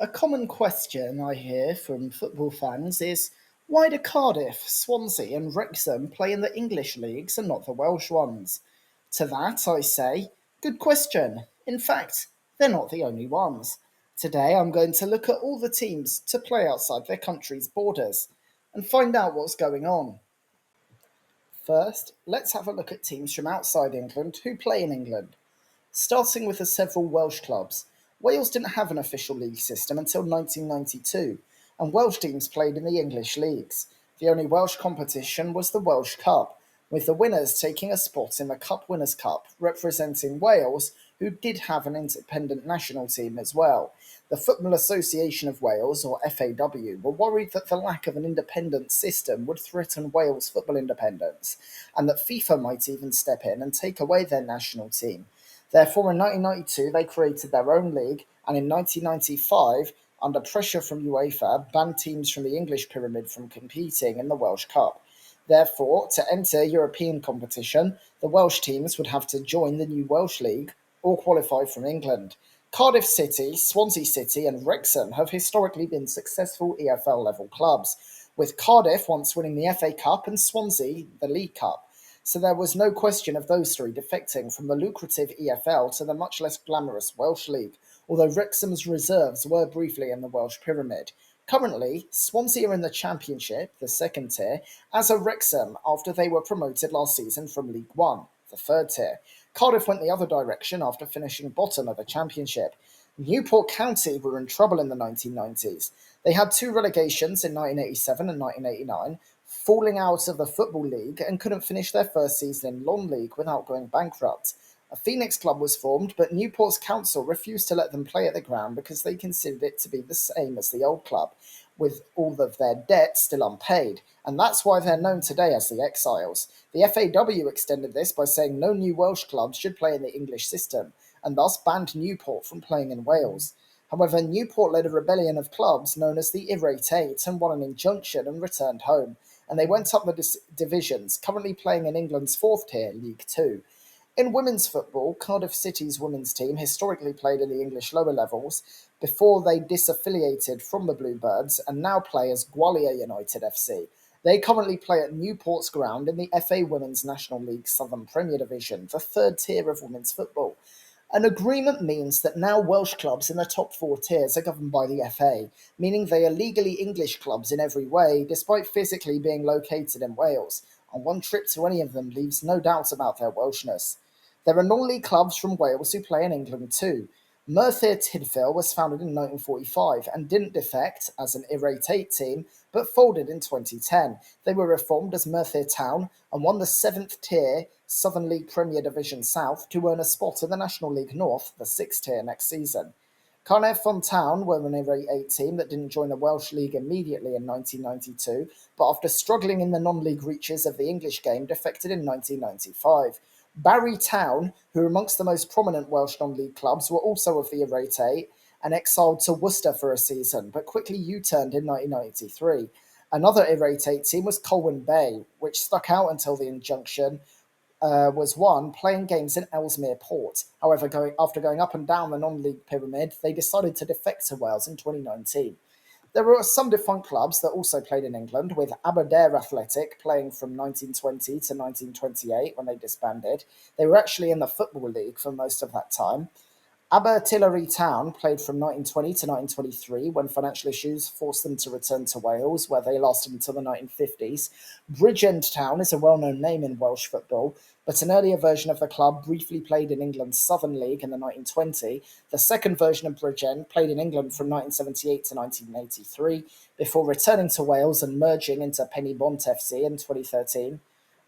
A common question I hear from football fans is why do Cardiff, Swansea, and Wrexham play in the English leagues and not the Welsh ones? To that I say, good question. In fact, they're not the only ones. Today I'm going to look at all the teams to play outside their country's borders and find out what's going on. First, let's have a look at teams from outside England who play in England. Starting with the several Welsh clubs, Wales didn't have an official league system until 1992, and Welsh teams played in the English leagues. The only Welsh competition was the Welsh Cup, with the winners taking a spot in the Cup Winners' Cup, representing Wales, who did have an independent national team as well. The Football Association of Wales, or FAW, were worried that the lack of an independent system would threaten Wales' football independence, and that FIFA might even step in and take away their national team. Therefore, in 1992, they created their own league, and in 1995, under pressure from UEFA, banned teams from the English pyramid from competing in the Welsh Cup. Therefore, to enter European competition, the Welsh teams would have to join the new Welsh League or qualify from England. Cardiff City, Swansea City, and Wrexham have historically been successful EFL level clubs, with Cardiff once winning the FA Cup and Swansea the League Cup. So there was no question of those three defecting from the lucrative EFL to the much less glamorous Welsh League, although Wrexham's reserves were briefly in the Welsh pyramid. Currently, Swansea are in the Championship, the second tier, as are Wrexham after they were promoted last season from League One, the third tier. Cardiff went the other direction after finishing bottom of the Championship. Newport County were in trouble in the 1990s. They had two relegations in 1987 and 1989, falling out of the Football League and couldn't finish their first season in non-league without going bankrupt. A Phoenix club was formed, but Newport's council refused to let them play at the ground because they considered it to be the same as the old club, with all of their debt still unpaid, and that's why they're known today as the Exiles. The FAW extended this by saying no new Welsh clubs should play in the English system, and thus banned Newport from playing in Wales. However, Newport led a rebellion of clubs known as the Irate Eight and won an injunction and returned home, and they went up the divisions, currently playing in England's fourth tier, League Two. In women's football, Cardiff City's women's team historically played in the English lower levels before they disaffiliated from the Bluebirds and now play as Gwalior United FC. They currently play at Newport's ground in the FA Women's National League Southern Premier Division, the third tier of women's football. An agreement means that now Welsh clubs in the top four tiers are governed by the FA, meaning they are legally English clubs in every way, despite physically being located in Wales, and one trip to any of them leaves no doubt about their Welshness. There are non-league clubs from Wales who play in England too. Merthyr Tydfil was founded in 1945 and didn't defect as an Irate 8 team, but folded in 2010. They were reformed as Merthyr Town and won the 7th tier Southern League Premier Division South to earn a spot in the National League North, the 6th tier next season. Cardiff Town were an Irate 8 team that didn't join the Welsh League immediately in 1992, but after struggling in the non-league reaches of the English game, defected in 1995. Barry Town, who are amongst the most prominent Welsh non-league clubs, were also of the Irate 8 and exiled to Worcester for a season, but quickly U-turned in 1993. Another Irate 8 team was Colwyn Bay, which stuck out until the injunction was won, playing games in Ellesmere Port. However, after going up and down the non-league pyramid, they decided to defect to Wales in 2019. There were some defunct clubs that also played in England, with Aberdare Athletic playing from 1920 to 1928 when they disbanded. They were actually in the Football League for most of that time. Abertillery Town played from 1920 to 1923 when financial issues forced them to return to Wales, where they lasted until the 1950s. Bridgend Town is a well-known name in Welsh football, but an earlier version of the club briefly played in England's Southern League in the 1920s. The second version of Bridgend played in England from 1978 to 1983, before returning to Wales and merging into Pennybont FC in 2013.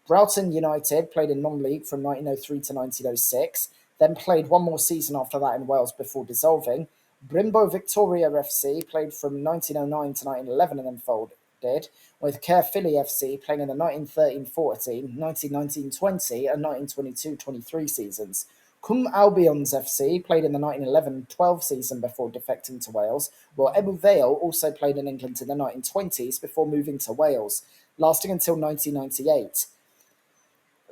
Broughton United played in non-league from 1903 to 1906, then played one more season after that in Wales before dissolving. Brimbo Victoria FC played from 1909 to 1911 and then folded, with Caerphilly FC playing in the 1913-14, 1919-20 and 1922-23 seasons. Cwm Albion's FC played in the 1911-12 season before defecting to Wales, while Ebbw Vale also played in England in the 1920s before moving to Wales, lasting until 1998.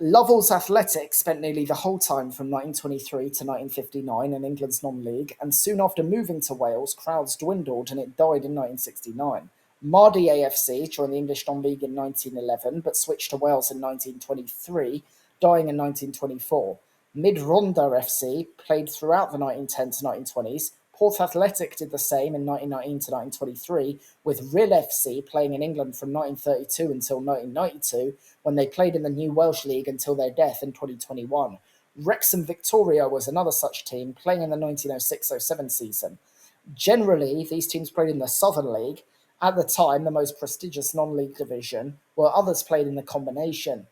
Lovell's Athletic spent nearly the whole time from 1923 to 1959 in England's non-league, and soon after moving to Wales, crowds dwindled and it died in 1969. Mardy AFC joined the English non-league in 1911, but switched to Wales in 1923, dying in 1924. Mid-Rhondda FC played throughout the 1910s to 1920s. Porth Athletic did the same in 1919 to 1923, with Rhyl FC playing in England from 1932 until 1992, when they played in the new Welsh League until their death in 2021. Wrexham Victoria was another such team, playing in the 1906-07 season. Generally, these teams played in the Southern League, at the time the most prestigious non-league division, while others played in the combination.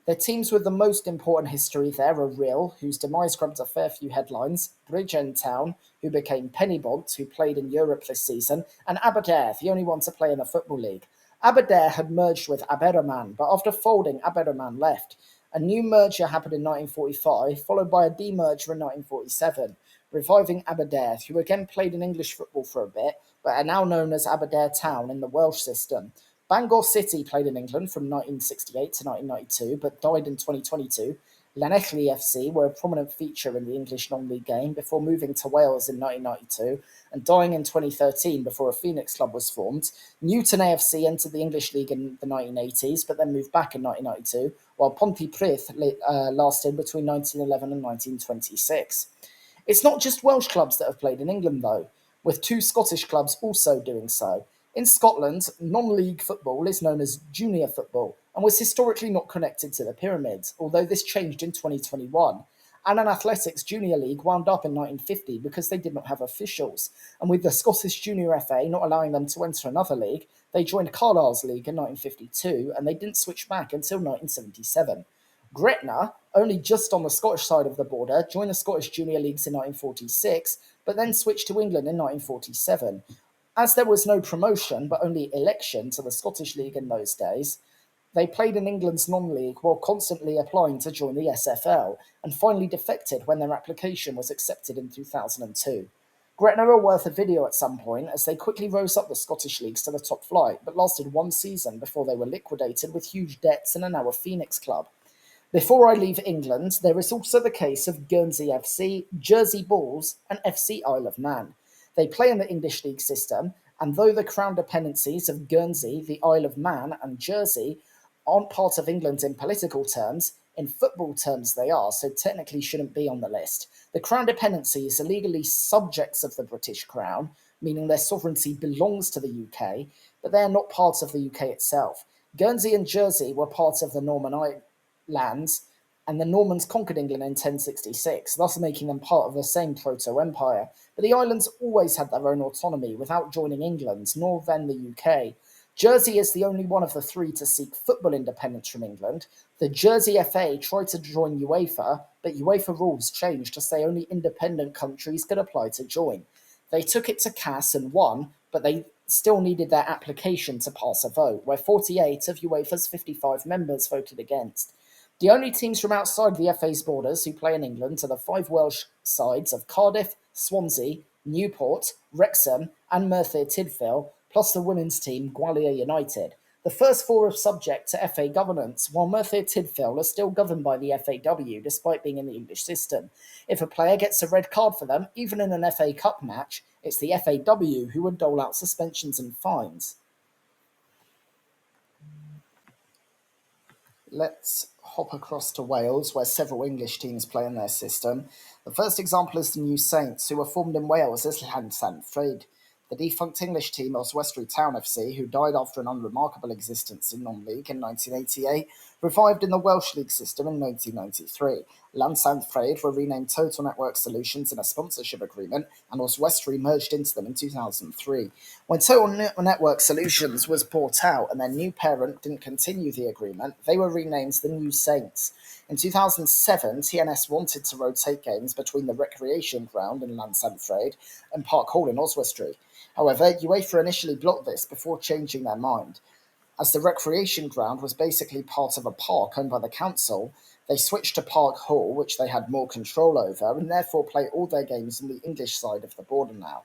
The teams with the most important history there are Rhyl, whose demise grabbed a fair few headlines, Bridgend Town, who became Pennybolt, who played in Europe this season, and Aberdare, the only one to play in the Football League. Aberdare had merged with Aberystwyth, but after folding, Aberystwyth left. A new merger happened in 1945, followed by a demerger in 1947, reviving Aberdare, who again played in English football for a bit, but are now known as Aberdare Town in the Welsh system. Bangor City played in England from 1968 to 1992, but died in 2022. Llanelli FC were a prominent feature in the English non-league game before moving to Wales in 1992 and dying in 2013 before a Phoenix club was formed. Newton AFC entered the English League in the 1980s, but then moved back in 1992, while Pontypridd lasted between 1911 and 1926. It's not just Welsh clubs that have played in England, though, with two Scottish clubs also doing so. In Scotland, non-league football is known as junior football and was historically not connected to the pyramids, although this changed in 2021. Annan Athletics Junior League wound up in 1950 because they did not have officials, and with the Scottish Junior FA not allowing them to enter another league, they joined Carlisle's league in 1952, and they didn't switch back until 1977. Gretna, only just on the Scottish side of the border, joined the Scottish Junior Leagues in 1946, but then switched to England in 1947. As there was no promotion, but only election to the Scottish League in those days, they played in England's non-league while constantly applying to join the SFL, and finally defected when their application was accepted in 2002. Gretna are worth a video at some point, as they quickly rose up the Scottish leagues to the top flight, but lasted one season before they were liquidated with huge debts and are now a Phoenix club. Before I leave England, there is also the case of Guernsey FC, Jersey Bulls, and FC Isle of Man. They play in the English league system, and though the crown dependencies of Guernsey, the Isle of Man, and Jersey aren't part of England in political terms, in football terms they are, so technically shouldn't be on the list. The crown dependencies are legally subjects of the British Crown, meaning their sovereignty belongs to the UK, but they are not part of the UK itself. Guernsey and Jersey were part of the Norman lands, and the Normans conquered England in 1066, thus making them part of the same proto-empire. But the islands always had their own autonomy without joining England, nor then the UK. Jersey is the only one of the three to seek football independence from England. The Jersey FA tried to join UEFA, but UEFA rules changed to say only independent countries could apply to join. They took it to CAS and won, but they still needed their application to pass a vote, where 48 of UEFA's 55 members voted against. The only teams from outside the FA's borders who play in England are the five Welsh sides of Cardiff, Swansea, Newport, Wrexham, and Merthyr Tydfil, plus the women's team Gwalior United. The first four are subject to FA governance, while Merthyr Tydfil are still governed by the FAW despite being in the English system. If a player gets a red card for them, even in an FA Cup match, it's the FAW who would dole out suspensions and fines. Let's hop across to Wales, where several English teams play in their system. The first example is the New Saints, who were formed in Wales as Llansanfraid. The defunct English team was Westbury Town FC, who died after an unremarkable existence in non-league in 1988, revived in the Welsh League system in 1993. Llansanfraid were renamed Total Network Solutions in a sponsorship agreement, and was Westbury merged into them in 2003. When Total Network Solutions was bought out and their new parent didn't continue the agreement, they were renamed the New Saints. In 2007, TNS wanted to rotate games between the Recreation Ground in Llansanfraid and Park Hall in Oswestry. However, UEFA initially blocked this before changing their mind. As the Recreation Ground was basically part of a park owned by the council, they switched to Park Hall, which they had more control over, and therefore play all their games on the English side of the border now.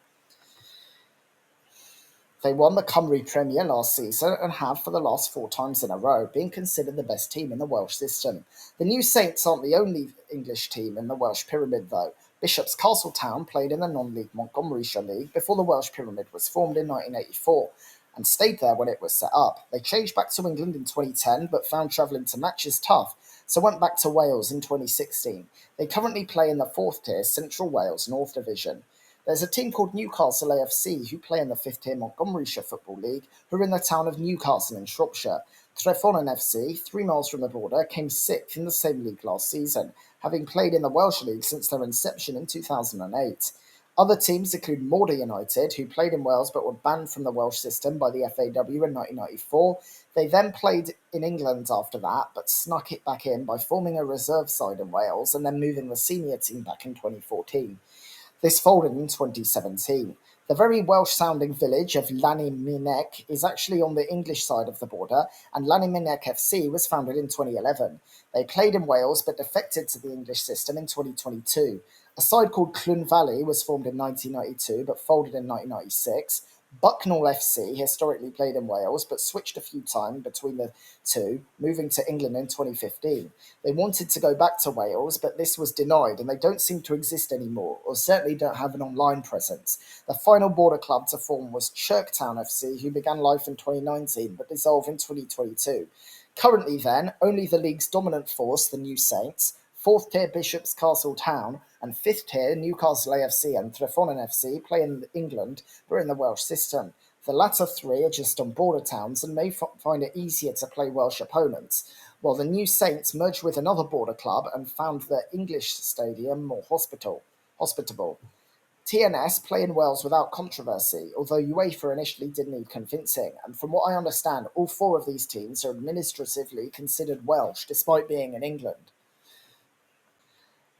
They won the Cymru Premier last season and have for the last 4 times in a row, being considered the best team in the Welsh system. The New Saints aren't the only English team in the Welsh Pyramid, though. Bishop's Castletown played in the non-league Montgomeryshire League before the Welsh Pyramid was formed in 1984 and stayed there when it was set up. They changed back to England in 2010 but found travelling to matches tough, so went back to Wales in 2016. They currently play in the 4th tier Central Wales North Division. There's a team called Newcastle AFC who play in the 5th tier Montgomeryshire Football League, who are in the town of Newcastle in Shropshire. Treforn FC, 3 miles from the border, came 6th in the same league last season, having played in the Welsh League since their inception in 2008. Other teams include Morda United, who played in Wales but were banned from the Welsh system by the FAW in 1994. They then played in England after that, but snuck it back in by forming a reserve side in Wales and then moving the senior team back in 2014. This folded in 2017. The very Welsh-sounding village of Llanymynech is actually on the English side of the border, and Llanymynech FC was founded in 2011. They played in Wales but defected to the English system in 2022. A side called Clun Valley was formed in 1992 but folded in 1996. Bucknell FC historically played in Wales but switched a few times between the two, moving to England in 2015. They wanted to go back to Wales, but this was denied, and they don't seem to exist anymore, or certainly don't have an online presence. The final border club to form was Chirktown FC, who began life in 2019 but dissolved in 2022. Currently, then, only the league's dominant force, the New Saints, 4th tier Bishop's Castle Town, and 5th tier Newcastle AFC and Treforn FC play in England but in the Welsh system. The latter three are just on border towns and may find it easier to play Welsh opponents, while the New Saints merged with another border club and found their English stadium more hospitable. TNS play in Wales without controversy, although UEFA initially did need convincing, and from what I understand, all 4 of these teams are administratively considered Welsh despite being in England.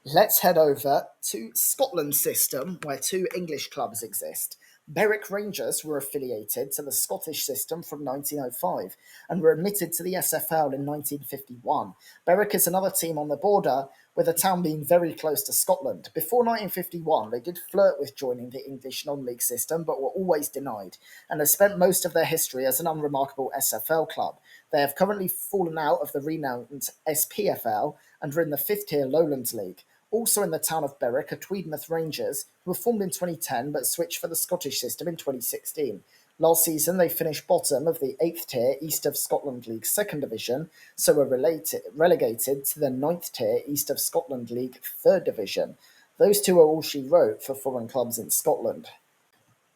Let's head over to Scotland's system, where 2 English clubs exist. Berwick Rangers were affiliated to the Scottish system from 1905 and were admitted to the SFL in 1951. Berwick is another team on the border, with the town being very close to Scotland. Before 1951, they did flirt with joining the English non-league system, but were always denied, and have spent most of their history as an unremarkable SFL club. They have currently fallen out of the renowned SPFL and are in the 5th tier Lowlands League. Also in the town of Berwick are Tweedmouth Rangers, who were formed in 2010 but switched for the Scottish system in 2016. Last season, they finished bottom of the 8th tier East of Scotland League 2nd Division, so were relegated to the 9th tier East of Scotland League 3rd Division. Those 2 are all she wrote for foreign clubs in Scotland.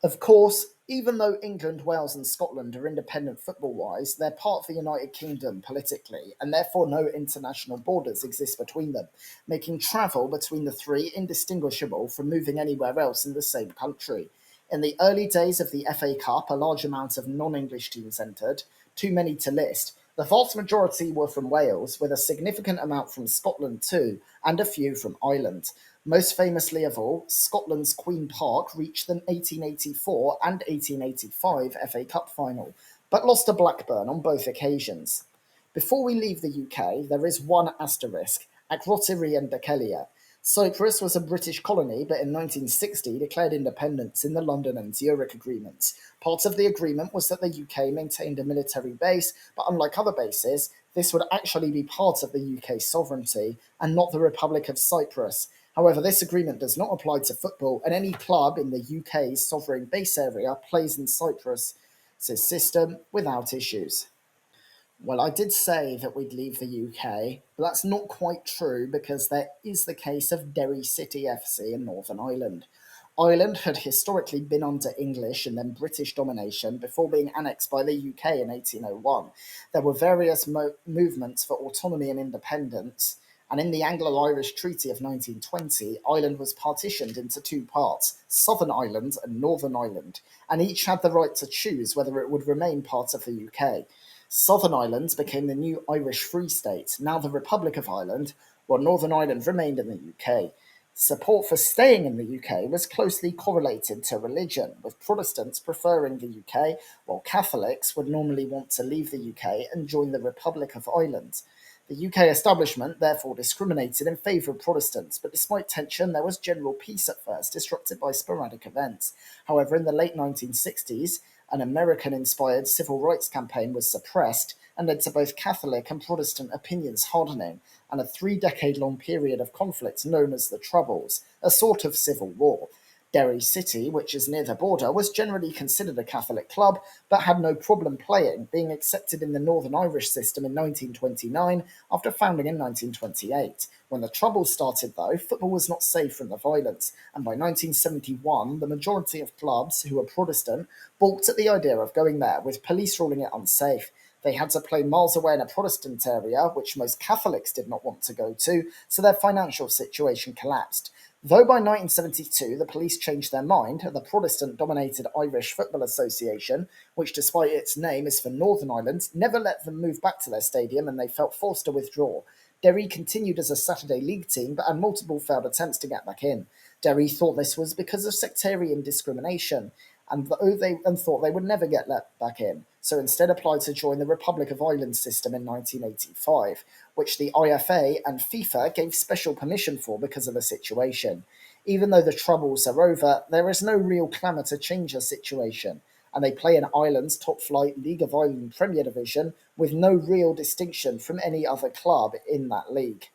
Of course, even though England, Wales, and Scotland are independent football-wise, they're part of the United Kingdom politically, and therefore no international borders exist between them, making travel between the 3 indistinguishable from moving anywhere else in the same country. In the early days of the FA Cup, a large amount of non-English teams entered, too many to list. The vast majority were from Wales, with a significant amount from Scotland too, and a few from Ireland. Most famously of all, Scotland's Queen Park reached the 1884 and 1885 FA Cup final, but lost to Blackburn on both occasions. Before we leave the UK, there is one asterisk, Akrotiri and Bekelia. Cyprus was a British colony, but in 1960 declared independence in the London and Zurich agreements. Part of the agreement was that the UK maintained a military base, but unlike other bases, this would actually be part of the UK's sovereignty and not the Republic of Cyprus. However, this agreement does not apply to football, and any club in the UK's sovereign base area plays in Cyprus' system without issues. Well, I did say that we'd leave the UK, but that's not quite true because there is the case of Derry City FC in Northern Ireland. Ireland had historically been under English and then British domination before being annexed by the UK in 1801. There were various movements for autonomy and independence, and in the Anglo-Irish Treaty of 1920, Ireland was partitioned into 2 parts, Southern Ireland and Northern Ireland, and each had the right to choose whether it would remain part of the UK. Southern Ireland became the new Irish Free State, now the Republic of Ireland, while Northern Ireland remained in the UK. Support for staying in the UK was closely correlated to religion, with Protestants preferring the UK, while Catholics would normally want to leave the UK and join the Republic of Ireland. The UK establishment therefore discriminated in favour of Protestants, but despite tension, there was general peace at first, disrupted by sporadic events. However, in the late 1960s, An American inspired civil rights campaign was suppressed and led to both Catholic and Protestant opinions hardening, and a 3 decade long period of conflict known as the Troubles, a sort of civil war. Derry City, which is near the border, was generally considered a Catholic club, but had no problem playing, being accepted in the Northern Irish system in 1929 after founding in 1928. When the Troubles started, though, football was not safe from the violence, and by 1971, the majority of clubs who were Protestant balked at the idea of going there, with police ruling it unsafe. They had to play miles away in a Protestant area, which most Catholics did not want to go to, so their financial situation collapsed. Though by 1972 the police changed their mind, the Protestant dominated Irish Football Association, which despite its name is for Northern Ireland, never let them move back to their stadium and they felt forced to withdraw. Derry continued as a Saturday League team but had multiple failed attempts to get back in. Derry thought this was because of sectarian discrimination and thought they would never get let back in, so instead applied to join the Republic of Ireland system in 1985, which the IFA and FIFA gave special permission for because of the situation. Even though the Troubles are over, there is no real clamour to change the situation, and they play in Ireland's top flight League of Ireland Premier Division with no real distinction from any other club in that league.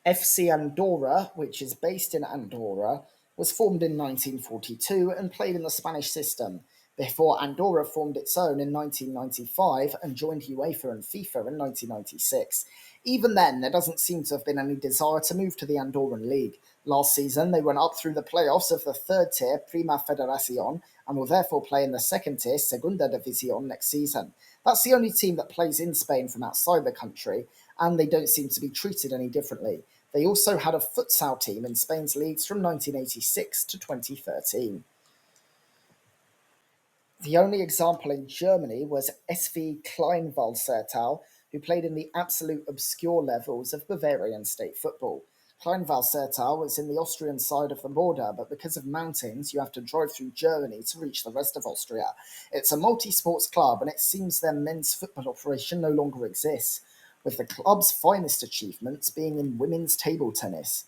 FC Andorra, which is based in Andorra, was formed in 1942 and played in the Spanish system, before Andorra formed its own in 1995 and joined UEFA and FIFA in 1996. Even then, there doesn't seem to have been any desire to move to the Andorran League. Last season, they went up through the playoffs of the third tier Prima Federación and will therefore play in the second tier Segunda División next season. That's the only team that plays in Spain from outside the country, and they don't seem to be treated any differently. They also had a futsal team in Spain's leagues from 1986 to 2013. The only example in Germany was SV Kleinwalsertal, who played in the absolute obscure levels of Bavarian state football. Kleinwalsertal was in the Austrian side of the border, but because of mountains, you have to drive through Germany to reach the rest of Austria. It's a multi-sports club, and it seems their men's football operation no longer exists, with the club's finest achievements being in women's table tennis.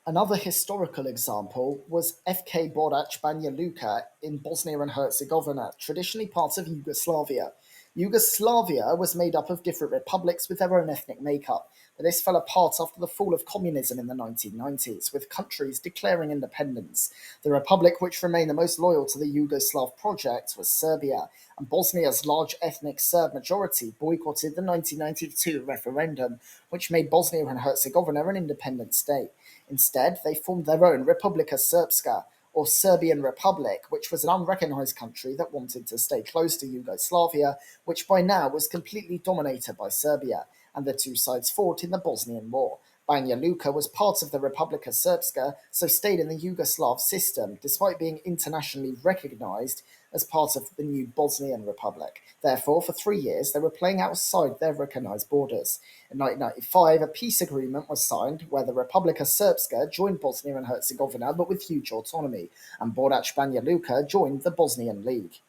Another historical example was FK Borac Banja Luka in Bosnia and Herzegovina, traditionally part of Yugoslavia. Yugoslavia was made up of different republics with their own ethnic makeup, but this fell apart after the fall of communism in the 1990s, with countries declaring independence. The republic which remained the most loyal to the Yugoslav project was Serbia, and Bosnia's large ethnic Serb majority boycotted the 1992 referendum, which made Bosnia and Herzegovina an independent state. Instead, they formed their own Republika Srpska, or Serbian Republic, which was an unrecognised country that wanted to stay close to Yugoslavia, which by now was completely dominated by Serbia, and the two sides fought in the Bosnian War. Banja Luka was part of the Republika Srpska, so stayed in the Yugoslav system, despite being internationally recognised as part of the new Bosnian Republic. Therefore, for 3 years, they were playing outside their recognised borders. In 1995, a peace agreement was signed where the Republika Srpska joined Bosnia and Herzegovina, but with huge autonomy, and Borac Banja Luka joined the Bosnian League.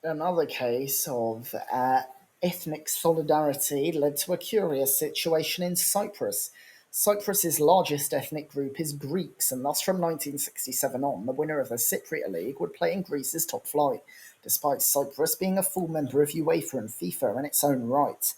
Another case of ethnic solidarity led to a curious situation in Cyprus. Cyprus's largest ethnic group is Greeks, and thus from 1967 on, the winner of the Cypriot League would play in Greece's top flight, despite Cyprus being a full member of UEFA and FIFA in its own right.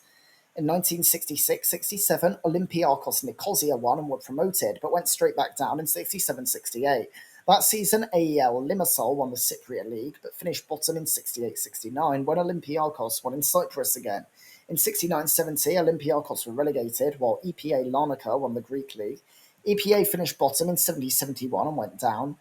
In 1966-67, Olympiakos Nicosia won and were promoted, but went straight back down in 67-68. That season, AEL Limassol won the Cypriot League, but finished bottom in 68-69 when Olympiakos won in Cyprus again. In 69-70, Olympiakos were relegated, while EPA Larnaca won the Greek League. EPA finished bottom in 70-71 and went down,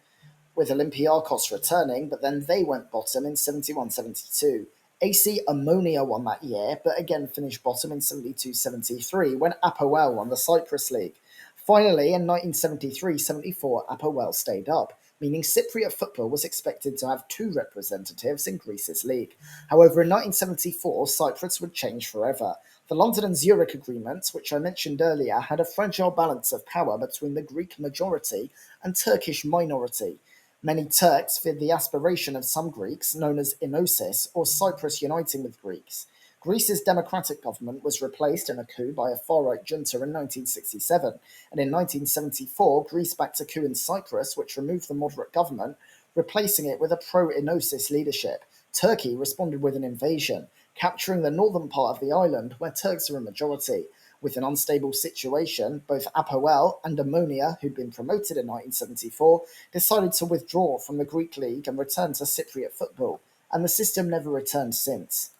with Olympiakos returning, but then they went bottom in 71-72. AC Ammonia won that year, but again finished bottom in 72-73 when Apoel won the Cyprus League. Finally, in 1973-74, Apoel stayed up, meaning Cypriot football was expected to have 2 representatives in Greece's league. However, in 1974, Cyprus would change forever. The London and Zurich agreements, which I mentioned earlier, had a fragile balance of power between the Greek majority and Turkish minority. Many Turks feared the aspiration of some Greeks, known as Enosis, or Cyprus uniting with Greeks. Greece's democratic government was replaced in a coup by a far-right junta in 1967, and in 1974 Greece backed a coup in Cyprus which removed the moderate government, replacing it with a pro-Enosis leadership. Turkey responded with an invasion, capturing the northern part of the island where Turks are a majority. With an unstable situation, both Apoel and Ammonia, who'd been promoted in 1974, decided to withdraw from the Greek league and return to Cypriot football, and the system never returned since.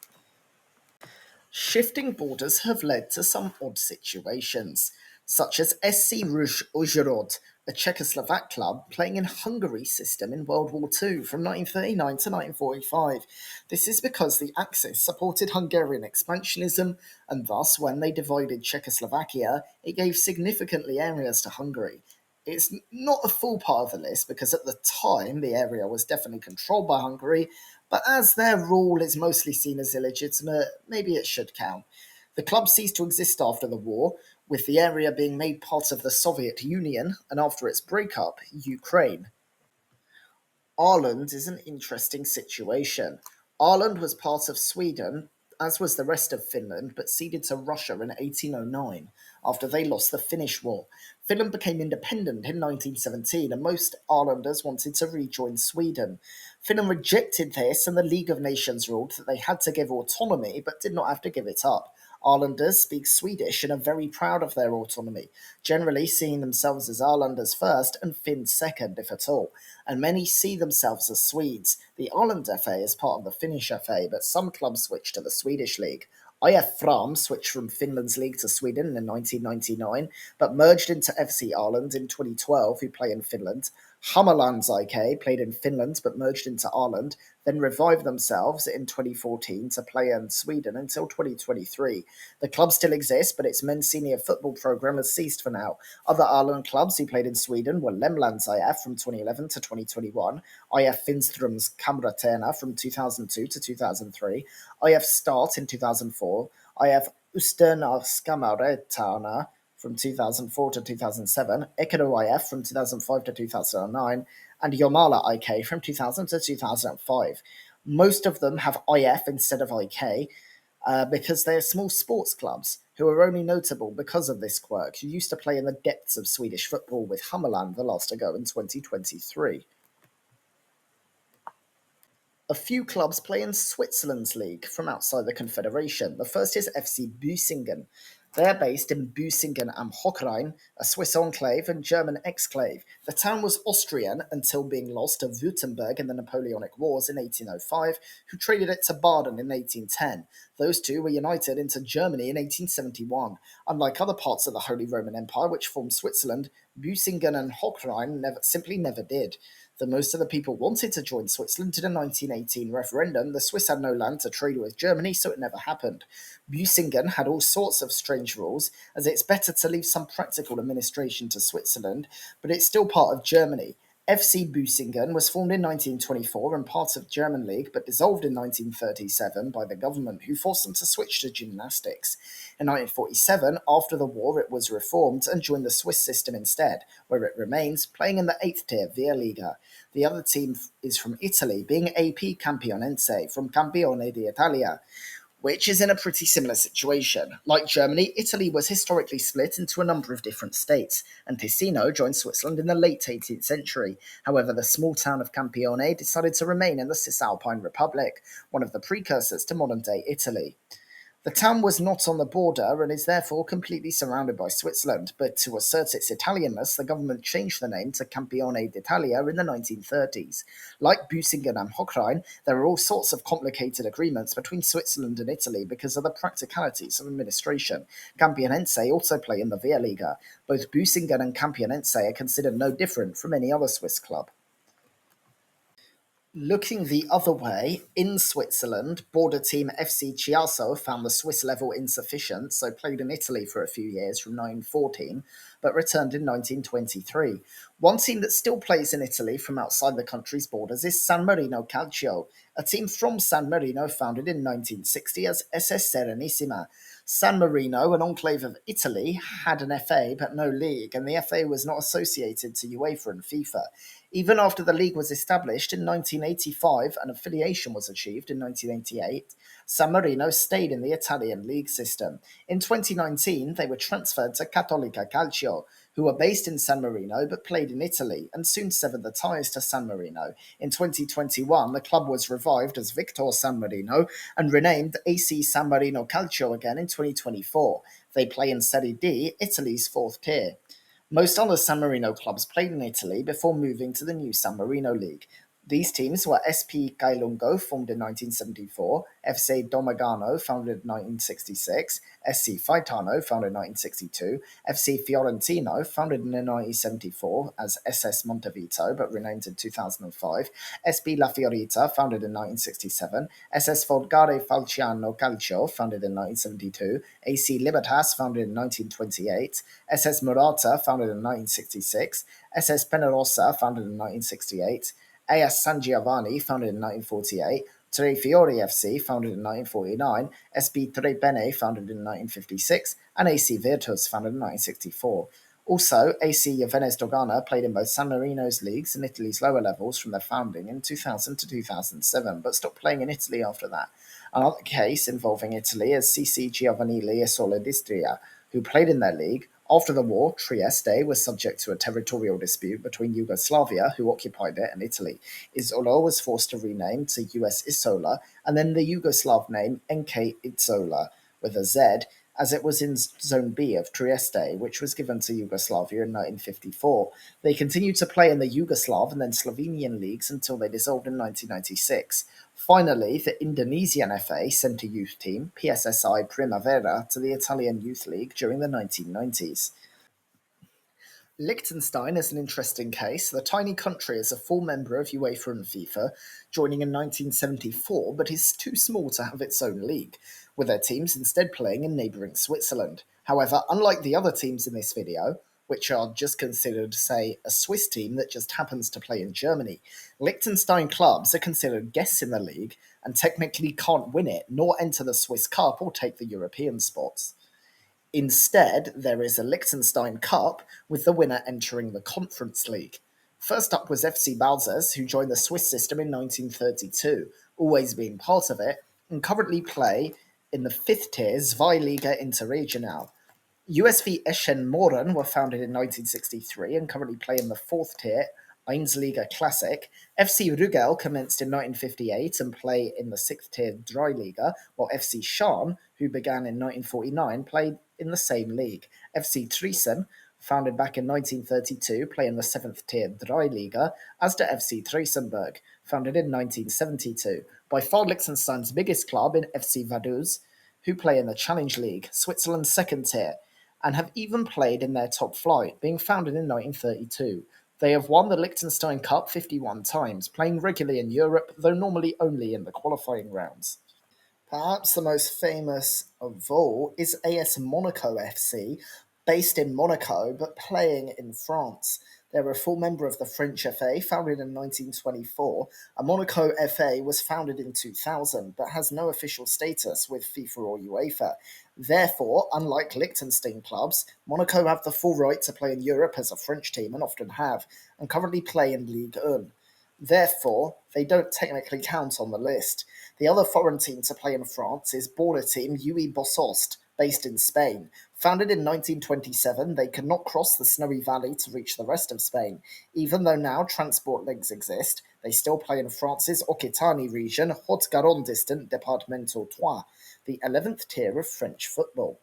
Shifting borders have led to some odd situations, such as SC Rouge Ujhurod, a Czechoslovak club playing in Hungary's system in World War II from 1939 to 1945. This is because the Axis supported Hungarian expansionism, and thus, when they divided Czechoslovakia, it gave significantly areas to Hungary. It's not a full part of the list because at the time the area was definitely controlled by Hungary, but as their rule is mostly seen as illegitimate, maybe it should count. The club ceased to exist after the war, with the area being made part of the Soviet Union and after its breakup, Ukraine. Ireland is an interesting situation. Ireland was part of Sweden, as was the rest of Finland, but ceded to Russia in 1809 after they lost the Finnish War. Finland became independent in 1917, and most Irelanders wanted to rejoin Sweden. Finland rejected this, and the League of Nations ruled that they had to give autonomy but did not have to give it up. Irelanders speak Swedish and are very proud of their autonomy, generally seeing themselves as Irelanders first and Finns second, if at all, and many see themselves as Swedes. The Ireland FA is part of the Finnish FA, but some clubs switch to the Swedish league. IF Fram switched from Finland's league to Sweden in 1999, but merged into FC Ireland in 2012, who play in Finland. Hammarlands IK played in Finland but merged into Ireland, then revived themselves in 2014 to play in Sweden until 2023. The club still exists, but its men's senior football programme has ceased for now. Other Ireland clubs who played in Sweden were Lemlands IF from 2011 to 2021, IF Finström's Kamratena from 2002 to 2003, IF Start in 2004, IF Usterna Skamaretana from 2004 to 2007, Ekero IF from 2005 to 2009, and Yomala IK from 2000 to 2005. Most of them have IF instead of IK because they are small sports clubs who are only notable because of this quirk, who used to play in the depths of Swedish football, with Hammarland the last to go in 2023. A few clubs play in Switzerland's league from outside the Confederation. The first is FC Büsingen. They are based in Büsingen am Hochrhein, a Swiss enclave and German exclave. The town was Austrian until being lost to Württemberg in the Napoleonic Wars in 1805, who traded it to Baden in 1810. Those two were united into Germany in 1871. Unlike other parts of the Holy Roman Empire, which formed Switzerland, Büsingen and Hochrhein simply never did. Though most of the people wanted to join Switzerland in a 1918 referendum, the Swiss had no land to trade with Germany, so it never happened. Büsingen had all sorts of strange rules, as it's better to leave some practical administration to Switzerland, but it's still part of Germany. FC Büsingen was formed in 1924 and part of German League, but dissolved in 1937 by the government, who forced them to switch to gymnastics. In 1947, after the war, it was reformed and joined the Swiss system instead, where it remains, playing in the 8th tier Via Liga. The other team is from Italy, being AP Campionense from Campione d'Italia, which is in a pretty similar situation. Like Germany, Italy was historically split into a number of different states, and Ticino joined Switzerland in the late 18th century. However, the small town of Campione decided to remain in the Cisalpine Republic, one of the precursors to modern-day Italy. The town was not on the border and is therefore completely surrounded by Switzerland, but to assert its Italianness, the government changed the name to Campione d'Italia in the 1930s. Like Büsingen and Hochrhein, there are all sorts of complicated agreements between Switzerland and Italy because of the practicalities of administration. Campionense also play in the Via Liga. Both Büsingen and Campionense are considered no different from any other Swiss club. Looking the other way, in Switzerland, border team FC Chiasso found the Swiss level insufficient, so played in Italy for a few years from 1914, but returned in 1923. One team that still plays in Italy from outside the country's borders is San Marino Calcio, a team from San Marino founded in 1960 as SS Serenissima. San Marino, an enclave of Italy, had an FA but no league, and the FA was not associated to UEFA and FIFA. Even after the league was established in 1985 and affiliation was achieved in 1988, San Marino stayed in the Italian league system. In 2019, they were transferred to Cattolica Calcio, who were based in San Marino but played in Italy, and soon severed the ties to San Marino. In 2021, the club was revived as Victor San Marino and renamed AC San Marino Calcio again in 2024. They play in Serie D, Italy's fourth tier. Most other San Marino clubs played in Italy before moving to the new San Marino League. These teams were SP Cailungo, formed in 1974, FC Domagano, founded in 1966, SC Faetano, founded in 1962, FC Fiorentino, founded in 1974 as SS Montevito, but renamed in 2005, SP La Fiorita, founded in 1967, SS Volgare Falciano Calcio, founded in 1972, AC Libertas, founded in 1928, SS Murata, founded in 1966, SS Penarosa, founded in 1968, AS San Giovanni, founded in 1948, Tre Fiori FC, founded in 1949, SB Tre Bene, founded in 1956, and AC Virtus, founded in 1964. Also, AC Juvenes Dogana played in both San Marino's leagues and Italy's lower levels from their founding in 2000 to 2007, but stopped playing in Italy after that. Another case involving Italy is CC Giovanili e Sole d'Istria, who played in their league. After the war, Trieste was subject to a territorial dispute between Yugoslavia, who occupied it, and Italy. Isola was forced to rename to US Isola, and then the Yugoslav name NK Itzola, with a Z, as it was in Zone B of Trieste, which was given to Yugoslavia in 1954. They continued to play in the Yugoslav and then Slovenian leagues until they dissolved in 1996. Finally, the Indonesian FA sent a youth team, PSSI Primavera, to the Italian Youth League during the 1990s. Liechtenstein is an interesting case. The tiny country is a full member of UEFA and FIFA, joining in 1974, but is too small to have its own league, with their teams instead playing in neighbouring Switzerland. However, unlike the other teams in this video, which are just considered, say, a Swiss team that just happens to play in Germany, Liechtenstein clubs are considered guests in the league and technically can't win it, nor enter the Swiss Cup or take the European spots. Instead, there is a Liechtenstein Cup, with the winner entering the Conference League. First up was FC Balzers, who joined the Swiss system in 1932, always being part of it, and currently play in the fifth tier Zweiliga Interregional. USV Eschen Moren were founded in 1963 and currently play in the fourth tier Einsliga Classic. FC Rugel commenced in 1958 and play in the sixth tier Dreiliga, while FC Schaan, who began in 1949, played in the same league. FC Triesen, founded back in 1932, play in the seventh tier Dreiliga, as do FC Triesenberg, founded in 1972. By far Liechtenstein's biggest club in FC Vaduz, who play in the Challenge League, Switzerland's second tier, and have even played in their top flight, being founded in 1932. They have won the Liechtenstein Cup 51 times, playing regularly in Europe, though normally only in the qualifying rounds. Perhaps the most famous of all is AS Monaco FC, based in Monaco but playing in France. They're a full member of the French FA, founded in 1924. A Monaco FA was founded in 2000 but has no official status with FIFA or UEFA. Therefore, unlike Liechtenstein clubs, Monaco have the full right to play in Europe as a French team and often have, and currently play in Ligue 1. Therefore, they don't technically count on the list. The other foreign team to play in France is border team UI Bosost, based in Spain. Founded in 1927, they could not cross the Snowy Valley to reach the rest of Spain. Even though now transport links exist, they still play in France's Occitanie region, Haute-Garonne distant Departemental 3, the 11th tier of French football.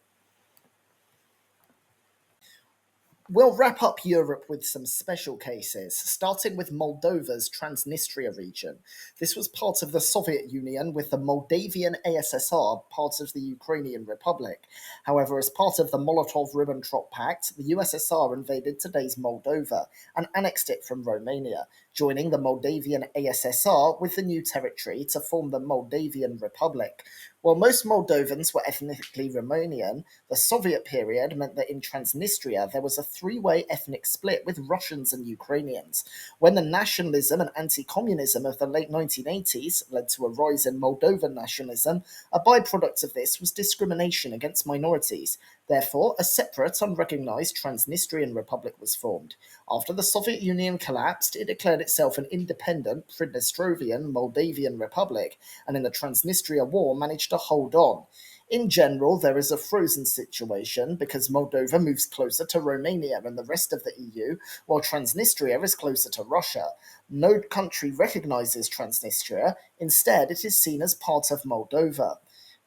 We'll wrap up Europe with some special cases, starting with Moldova's Transnistria region. This was part of the Soviet Union, with the Moldavian ASSR part of the Ukrainian Republic. However, as part of the Molotov-Ribbentrop Pact, the USSR invaded today's Moldova and annexed it from Romania. joining the Moldavian ASSR with the new territory to form the Moldavian Republic. While most Moldovans were ethnically Romanian, the Soviet period meant that in Transnistria there was a three-way ethnic split with Russians and Ukrainians. When the nationalism and anti-communism of the late 1980s led to a rise in Moldovan nationalism, a byproduct of this was discrimination against minorities. Therefore, a separate, unrecognized Transnistrian republic was formed. After the Soviet Union collapsed, it declared itself an independent Pridnestrovian Moldavian republic, and in the Transnistria War managed to hold on. In general, there is a frozen situation because Moldova moves closer to Romania and the rest of the EU, while Transnistria is closer to Russia. No country recognizes Transnistria, instead, it is seen as part of Moldova.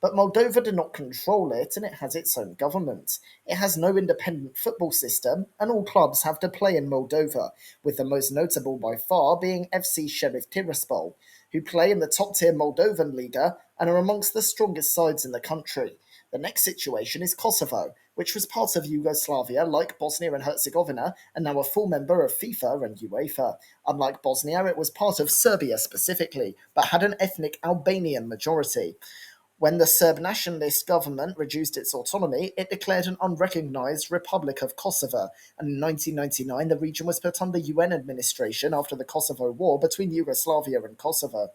But Moldova did not control it, and it has its own government. It has no independent football system, and all clubs have to play in Moldova, with the most notable by far being FC Sheriff Tiraspol, who play in the top-tier Moldovan Liga and are amongst the strongest sides in the country. The next situation is Kosovo, which was part of Yugoslavia like Bosnia and Herzegovina, and now a full member of FIFA and UEFA. Unlike Bosnia, it was part of Serbia specifically, but had an ethnic Albanian majority. When the Serb nationalist government reduced its autonomy, it declared an unrecognized Republic of Kosovo, and in 1999 the region was put under UN administration after the Kosovo War between Yugoslavia and Kosovo.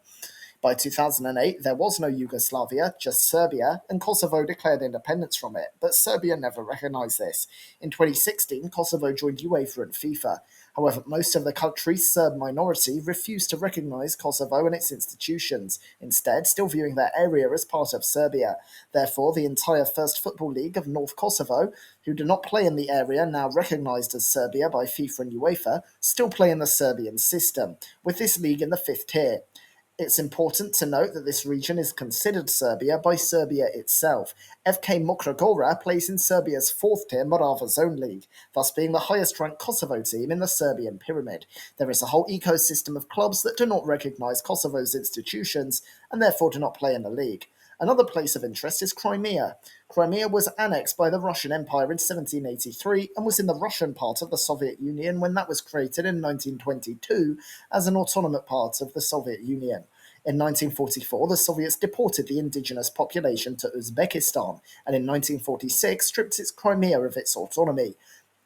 By 2008, there was no Yugoslavia, just Serbia, and Kosovo declared independence from it, but Serbia never recognized this. In 2016, Kosovo joined UEFA and FIFA. However, most of the country's Serb minority refused to recognize Kosovo and its institutions, instead still viewing their area as part of Serbia. Therefore, the entire First Football League of North Kosovo, who do not play in the area now recognized as Serbia by FIFA and UEFA, still play in the Serbian system, with this league in the fifth tier. It's important to note that this region is considered Serbia by Serbia itself. FK Mokra Gora plays in Serbia's fourth-tier Morava Zone League, thus being the highest-ranked Kosovo team in the Serbian pyramid. There is a whole ecosystem of clubs that do not recognise Kosovo's institutions and therefore do not play in the league. Another place of interest is Crimea. Crimea was annexed by the Russian Empire in 1783 and was in the Russian part of the Soviet Union when that was created in 1922 as an autonomous part of the Soviet Union. In 1944, the Soviets deported the indigenous population to Uzbekistan, and in 1946 stripped its Crimea of its autonomy.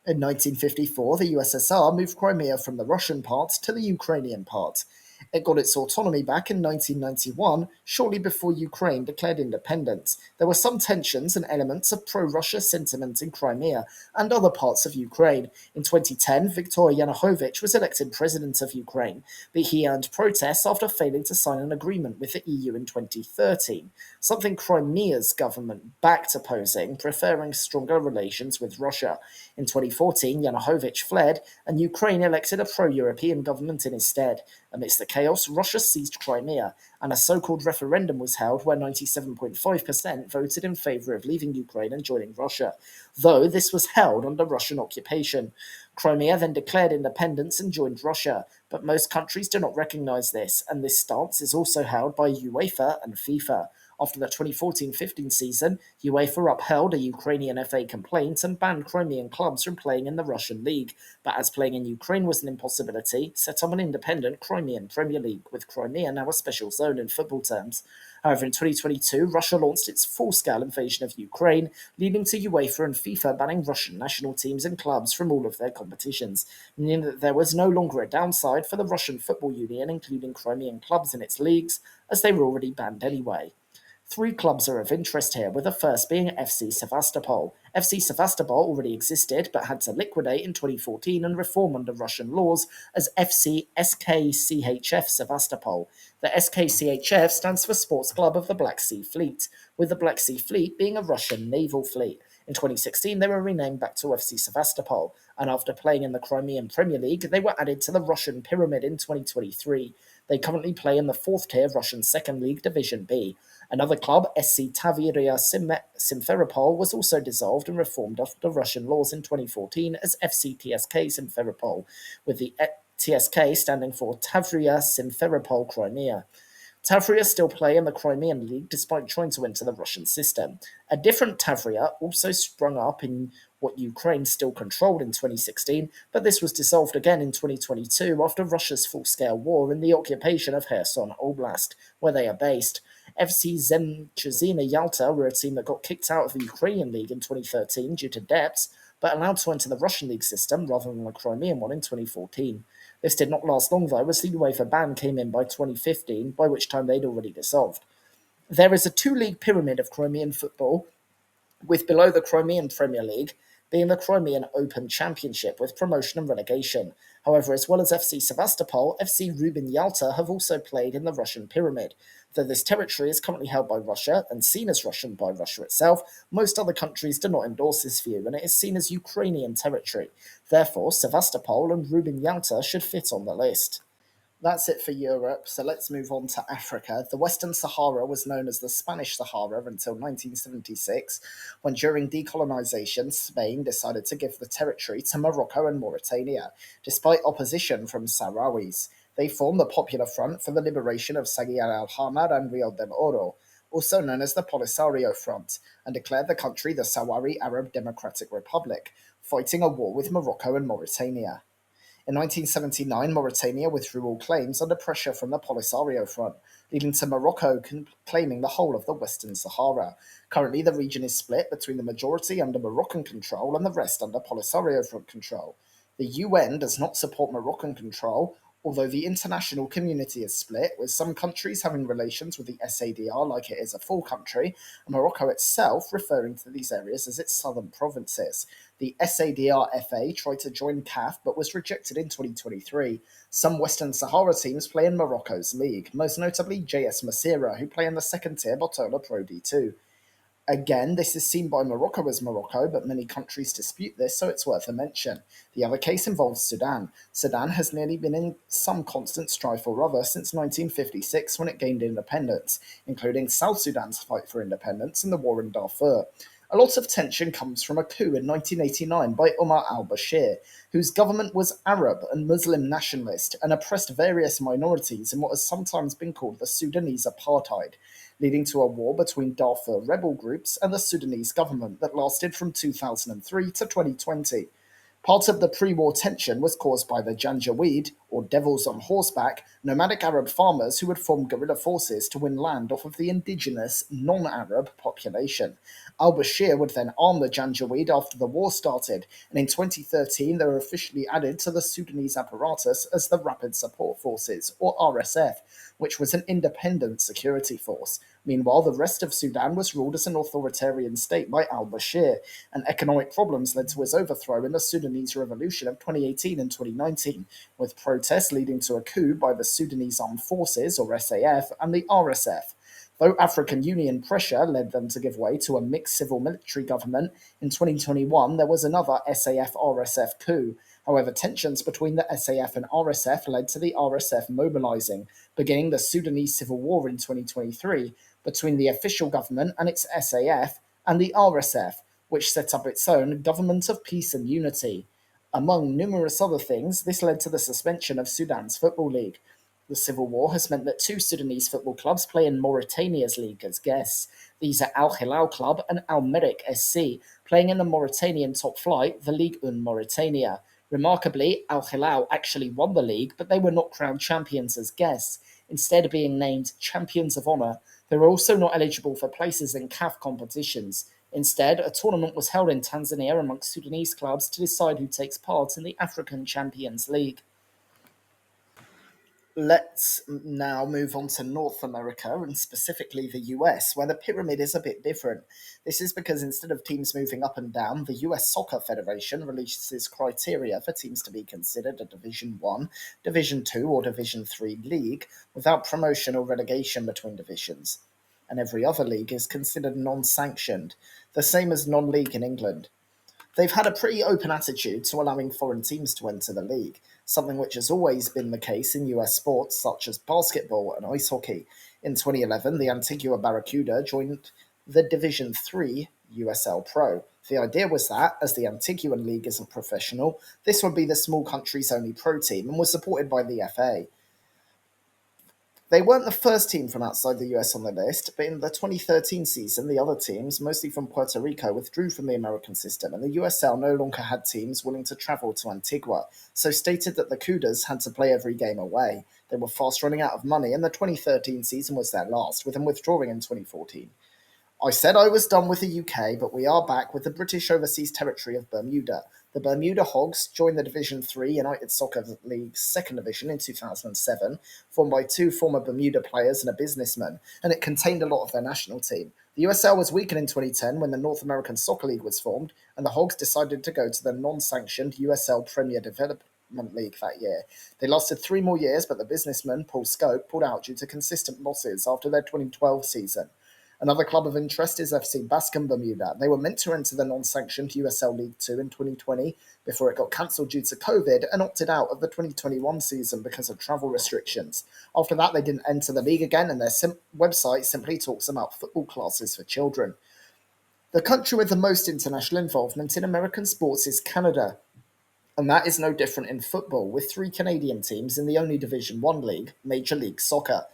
In 1954, the USSR moved Crimea from the Russian part to the Ukrainian part. It got its autonomy back in 1991, shortly before Ukraine declared independence. There were some tensions and elements of pro-Russia sentiment in Crimea and other parts of Ukraine. In 2010, Viktor Yanukovych was elected president of Ukraine, but he earned protests after failing to sign an agreement with the EU in 2013, something Crimea's government backed opposing, preferring stronger relations with Russia. In 2014, Yanukovych fled, and Ukraine elected a pro-European government in his stead. Amidst the chaos, Russia seized Crimea, and a so-called referendum was held where 97.5% voted in favour of leaving Ukraine and joining Russia, though this was held under Russian occupation. Crimea then declared independence and joined Russia, but most countries do not recognise this, and this stance is also held by UEFA and FIFA. After the 2014-15 season, UEFA upheld a Ukrainian FA complaint and banned Crimean clubs from playing in the Russian league, but as playing in Ukraine was an impossibility, set up an independent Crimean Premier League, with Crimea now a special zone in football terms. However, in 2022, Russia launched its full-scale invasion of Ukraine, leading to UEFA and FIFA banning Russian national teams and clubs from all of their competitions, meaning that there was no longer a downside for the Russian Football Union, including Crimean clubs in its leagues, as they were already banned anyway. Three clubs are of interest here, with the first being FC Sevastopol. FC Sevastopol already existed, but had to liquidate in 2014 and reform under Russian laws as FC SKCHF Sevastopol. The SKCHF stands for Sports Club of the Black Sea Fleet, with the Black Sea Fleet being a Russian naval fleet. In 2016, they were renamed back to FC Sevastopol, and after playing in the Crimean Premier League, they were added to the Russian Pyramid in 2023. They currently play in the fourth-tier Russian Second League Division B. Another club, SC Taveria Simferopol, was also dissolved and reformed after Russian laws in 2014 as FC TSK Simferopol, with the TSK standing for Tavria Simferopol Crimea. Tavria still play in the Crimean League despite trying to enter the Russian system. A different Tavria also sprung up in what Ukraine still controlled in 2016, but this was dissolved again in 2022 after Russia's full-scale war and the occupation of Kherson Oblast, where they are based. FC Zemchazina Yalta were a team that got kicked out of the Ukrainian league in 2013 due to debts, but allowed to enter the Russian league system rather than the Crimean one in 2014. This did not last long though, as the UEFA ban came in by 2015, by which time they'd already dissolved. There is a two-league pyramid of Crimean football, with below the Crimean Premier League being the Crimean Open Championship with promotion and relegation. However, as well as FC Sevastopol, FC Rubin Yalta have also played in the Russian pyramid. Though this territory is currently held by Russia and seen as Russian by Russia itself, most other countries do not endorse this view and it is seen as Ukrainian territory. Therefore, Sevastopol and Rubin Yalta should fit on the list. That's it for Europe, so let's move on to Africa. The Western Sahara was known as the Spanish Sahara until 1976, when during decolonisation, Spain decided to give the territory to Morocco and Mauritania, despite opposition from Sahrawis. They formed the Popular Front for the Liberation of Saguier al-Hamar and Rio del Oro, also known as the Polisario Front, and declared the country the Sahrawi Arab Democratic Republic, fighting a war with Morocco and Mauritania. In 1979, Mauritania withdrew all claims under pressure from the Polisario Front, leading to Morocco claiming the whole of the Western Sahara. Currently, the region is split between the majority under Moroccan control and the rest under Polisario Front control. The UN does not support Moroccan control, although the international community is split, with some countries having relations with the SADR like it is a full country, and Morocco itself referring to these areas as its southern provinces. The SADR-FA tried to join CAF but was rejected in 2023. Some Western Sahara teams play in Morocco's league, most notably JS Masira, who play in the second-tier Botola Pro D2. Again, this is seen by Morocco as Morocco, but many countries dispute this, so it's worth a mention. The other case involves Sudan. Sudan has nearly been in some constant strife or other since 1956 when it gained independence, including South Sudan's fight for independence and the war in Darfur. A lot of tension comes from a coup in 1989 by Omar al-Bashir, whose government was Arab and Muslim nationalist and oppressed various minorities in what has sometimes been called the Sudanese apartheid, leading to a war between Darfur rebel groups and the Sudanese government that lasted from 2003 to 2020. Part of the pre-war tension was caused by the Janjaweed, or devils on horseback, nomadic Arab farmers who would form guerrilla forces to win land off of the indigenous, non-Arab population. Al-Bashir would then arm the Janjaweed after the war started, and in 2013 they were officially added to the Sudanese apparatus as the Rapid Support Forces, or RSF, which was an independent security force. Meanwhile, the rest of Sudan was ruled as an authoritarian state by al-Bashir, and economic problems led to his overthrow in the Sudanese Revolution of 2018 and 2019, with protests leading to a coup by the Sudanese Armed Forces, or SAF, and the RSF. Though African Union pressure led them to give way to a mixed civil-military government, in 2021 there was another SAF-RSF coup. However, tensions between the SAF and RSF led to the RSF mobilizing, beginning the Sudanese civil war in 2023 between the official government and its SAF and the RSF, which set up its own Government of Peace and Unity. Among numerous other things, this led to the suspension of Sudan's Football League. The civil war has meant that two Sudanese football clubs play in Mauritania's league as guests. These are Al Hilal Club and Al Merrikh SC, playing in the Mauritanian top flight, the Ligue 1 Mauritania. Remarkably, Al Hilal actually won the league, but they were not crowned champions as guests, instead being named Champions of Honour. They were also not eligible for places in CAF competitions. Instead, a tournament was held in Tanzania amongst Sudanese clubs to decide who takes part in the African Champions League. Let's now move on to North America and specifically the US, where the pyramid is a bit different. This is because instead of teams moving up and down, the US Soccer Federation releases criteria for teams to be considered a Division 1, Division 2, or Division 3 league without promotion or relegation between divisions. And every other league is considered non-sanctioned, the same as non-league in England. They've had a pretty open attitude to allowing foreign teams to enter the league, something which has always been the case in US sports such as basketball and ice hockey. In 2011, the Antigua Barracuda joined the Division 3 USL Pro. The idea was that, as the Antiguan League isn't professional, this would be the small country's only pro team and was supported by the FA. They weren't the first team from outside the US on the list, but in the 2013 season, the other teams, mostly from Puerto Rico, withdrew from the American system, and the USL no longer had teams willing to travel to Antigua, so stated that the Cougars had to play every game away. They were fast running out of money, and the 2013 season was their last, with them withdrawing in 2014. I said I was done with the UK, but we are back with the British Overseas Territory of Bermuda. The Bermuda Hogs joined the Division 3 United Soccer League's second division in 2007, formed by two former Bermuda players and a businessman, and it contained a lot of their national team. The USL was weakened in 2010 when the North American Soccer League was formed, and the Hogs decided to go to the non-sanctioned USL Premier Development League that year. They lasted 3 more years, but the businessman, Paul Scope, pulled out due to consistent losses after their 2012 season. Another club of interest is FC Bascom Bermuda. They were meant to enter the non-sanctioned USL League 2 in 2020 before it got cancelled due to COVID and opted out of the 2021 season because of travel restrictions. After that, they didn't enter the league again, and their website simply talks about football classes for children. The country with the most international involvement in American sports is Canada, and that is no different in football, with 3 Canadian teams in the only Division 1 league, Major League Soccer.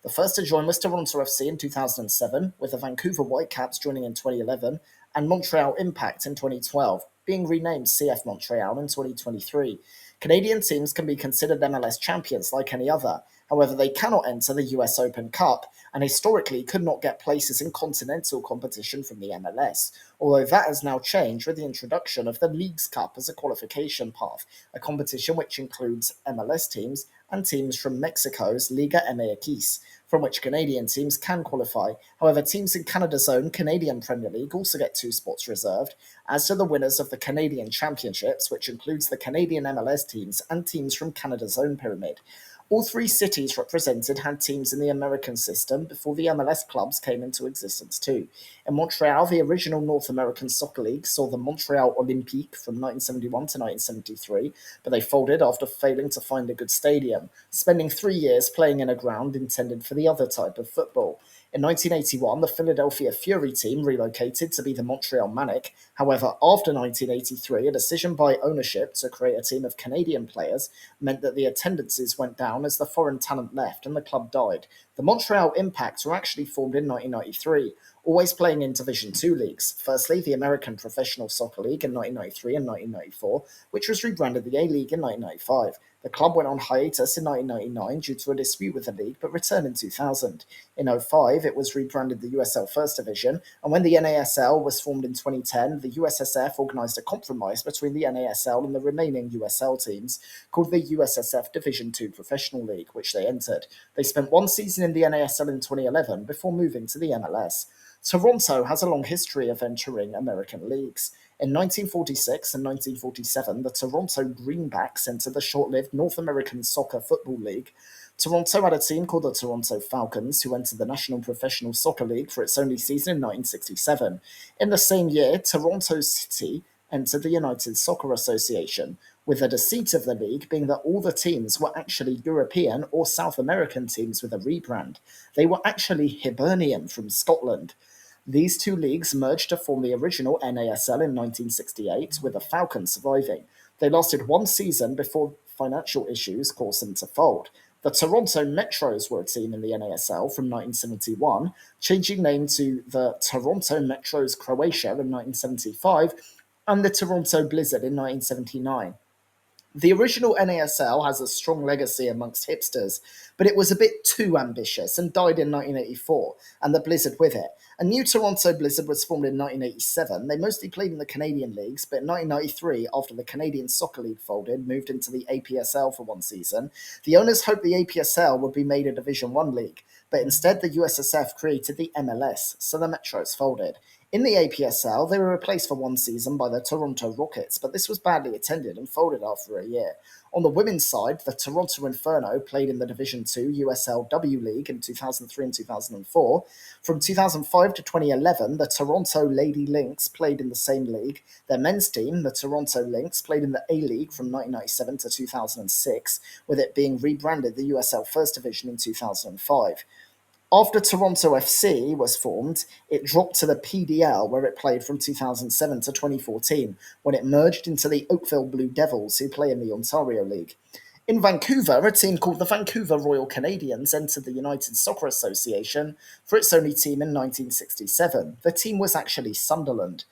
The first to join was Toronto FC in 2007, with the Vancouver Whitecaps joining in 2011, and Montreal Impact in 2012, being renamed CF Montreal in 2023. Canadian teams can be considered MLS champions like any other. However, they cannot enter the US Open Cup, and historically could not get places in continental competition from the MLS, although that has now changed with the introduction of the Leagues Cup as a qualification path, a competition which includes MLS teams and teams from Mexico's Liga MX, from which Canadian teams can qualify. However, teams in Canada's own Canadian Premier League also get 2 spots reserved, as do the winners of the Canadian Championships, which includes the Canadian MLS teams and teams from Canada's own pyramid. All 3 cities represented had teams in the American system before the MLS clubs came into existence too. In Montreal, the original North American Soccer League saw the Montreal Olympique from 1971 to 1973, but they folded after failing to find a good stadium, spending 3 years playing in a ground intended for the other type of football. In 1981, the Philadelphia Fury team relocated to be the Montreal Manic. However, after 1983, a decision by ownership to create a team of Canadian players meant that the attendances went down as the foreign talent left and the club died. The Montreal Impact were actually formed in 1993, always playing in Division 2 leagues. Firstly, the American Professional Soccer League in 1993 and 1994, which was rebranded the A-League in 1995. The club went on hiatus in 1999 due to a dispute with the league, but returned in 2000. In 2005, it was rebranded the USL First Division, and when the NASL was formed in 2010, the USSF organised a compromise between the NASL and the remaining USL teams, called the USSF Division 2 Professional League, which they entered. They spent 1 season in the NASL in 2011 before moving to the MLS. Toronto has a long history of entering American leagues. In 1946 and 1947, the Toronto Greenbacks entered the short-lived North American Soccer Football League. Toronto had a team called the Toronto Falcons, who entered the National Professional Soccer League for its only season in 1967. In the same year, Toronto City entered the United Soccer Association, with the deceit of the league being that all the teams were actually European or South American teams with a rebrand. They were actually Hibernian from Scotland. These 2 leagues merged to form the original NASL in 1968, with the Falcons surviving. They lasted 1 season before financial issues caused them to fold. The Toronto Metros were a team in the NASL from 1971, changing name to the Toronto Metros Croatia in 1975 and the Toronto Blizzard in 1979. The original NASL has a strong legacy amongst hipsters, but it was a bit too ambitious and died in 1984, and the Blizzard with it. A new Toronto Blizzard was formed in 1987. They mostly played in the Canadian leagues, but in 1993, after the Canadian Soccer League folded, moved into the APSL for 1 season. The owners hoped the APSL would be made a Division 1 league, but instead the USSF created the MLS, so the Metros folded. In the APSL, they were replaced for 1 season by the Toronto Rockets, but this was badly attended and folded after a year. On the women's side, the Toronto Inferno played in the Division 2 USLW League in 2003 and 2004. From 2005 to 2011, the Toronto Lady Lynx played in the same league. Their men's team, the Toronto Lynx, played in the A-League from 1997 to 2006, with it being rebranded the USL First Division in 2005. After Toronto FC was formed, it dropped to the PDL, where it played from 2007 to 2014, when it merged into the Oakville Blue Devils, who play in the Ontario League. In Vancouver, a team called the Vancouver Royal Canadians entered the United Soccer Association for its only team in 1967. The team was actually Sunderland.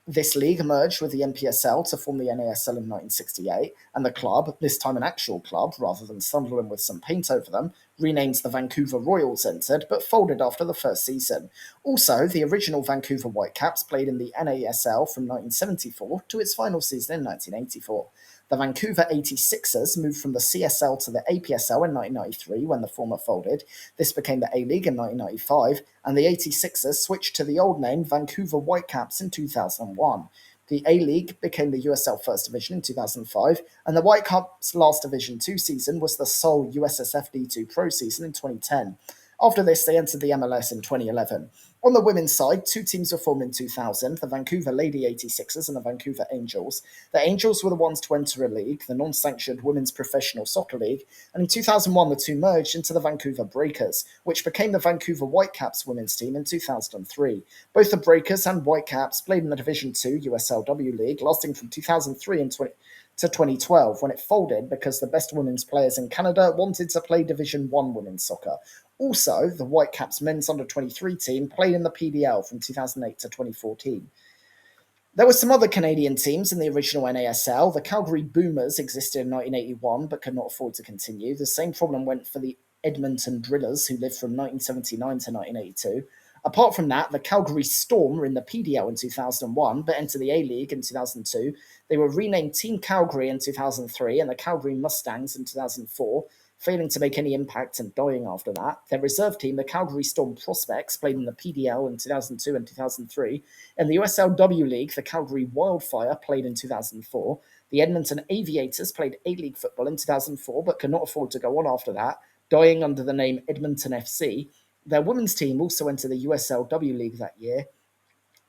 This league merged with the NPSL to form the NASL in 1968, and the club, this time an actual club rather than Sunderland with some paint over them, renamed the Vancouver Royals, entered but folded after the first season. Also, the original Vancouver Whitecaps played in the NASL from 1974 to its final season in 1984. The Vancouver 86ers moved from the CSL to the APSL in 1993 when the former folded. This became the A-League in 1995, and the 86ers switched to the old name Vancouver Whitecaps in 2001. The A-League became the USL First Division in 2005, and the Whitecaps' last Division 2 season was the sole USSF D2 Pro season in 2010. After this, they entered the MLS in 2011. On the women's side, two teams were formed in 2000, the Vancouver Lady 86ers and the Vancouver Angels. The Angels were the ones to enter a league, the non-sanctioned Women's Professional Soccer League, and in 2001 the two merged into the Vancouver Breakers, which became the Vancouver Whitecaps women's team in 2003. Both the Breakers and Whitecaps played in the Division 2 USLW League, lasting from 2003 to 2012, when it folded because the best women's players in Canada wanted to play Division 1 women's soccer. Also, the Whitecaps men's under-23 team played in the PDL from 2008 to 2014. There were some other Canadian teams in the original NASL. The Calgary Boomers existed in 1981 but could not afford to continue. The same problem went for the Edmonton Drillers, who lived from 1979 to 1982. Apart from that, the Calgary Storm were in the PDL in 2001 but entered the A-League in 2002. They were renamed Team Calgary in 2003 and the Calgary Mustangs in 2004, failing to make any impact and dying after that. Their reserve team, the Calgary Storm Prospects, played in the PDL in 2002 and 2003. In the USLW League, the Calgary Wildfire played in 2004. The Edmonton Aviators played A-League football in 2004 but could not afford to go on after that, dying under the name Edmonton FC. Their women's team also entered the USLW League that year.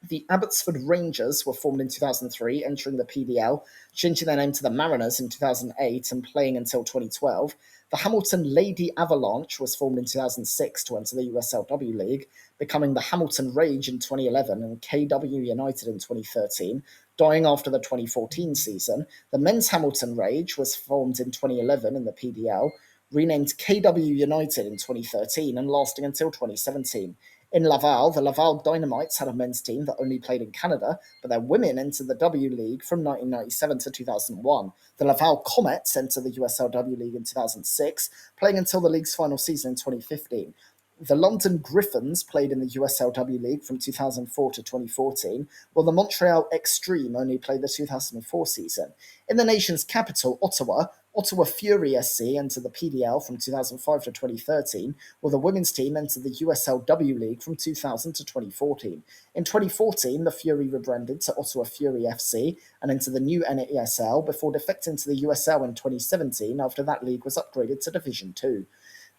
The Abbotsford Rangers were formed in 2003, entering the PDL, changing their name to the Mariners in 2008 and playing until 2012. The Hamilton Lady Avalanche was formed in 2006 to enter the USLW League, becoming the Hamilton Rage in 2011 and KW United in 2013, dying after the 2014 season. The men's Hamilton Rage was formed in 2011 in the PDL, renamed KW United in 2013 and lasting until 2017. In Laval, the Laval Dynamites had a men's team that only played in Canada, but their women entered the W League from 1997 to 2001. The Laval Comets entered the USLW League in 2006, playing until the league's final season in 2015. The London Griffins played in the USLW League from 2004 to 2014, while the Montreal Extreme only played the 2004 season. In the nation's capital, Ottawa, Ottawa Fury SC entered the PDL from 2005 to 2013, while the women's team entered the USLW League from 2000 to 2014. In 2014, the Fury rebranded to Ottawa Fury FC and entered the new NASL before defecting to the USL in 2017 after that league was upgraded to Division 2.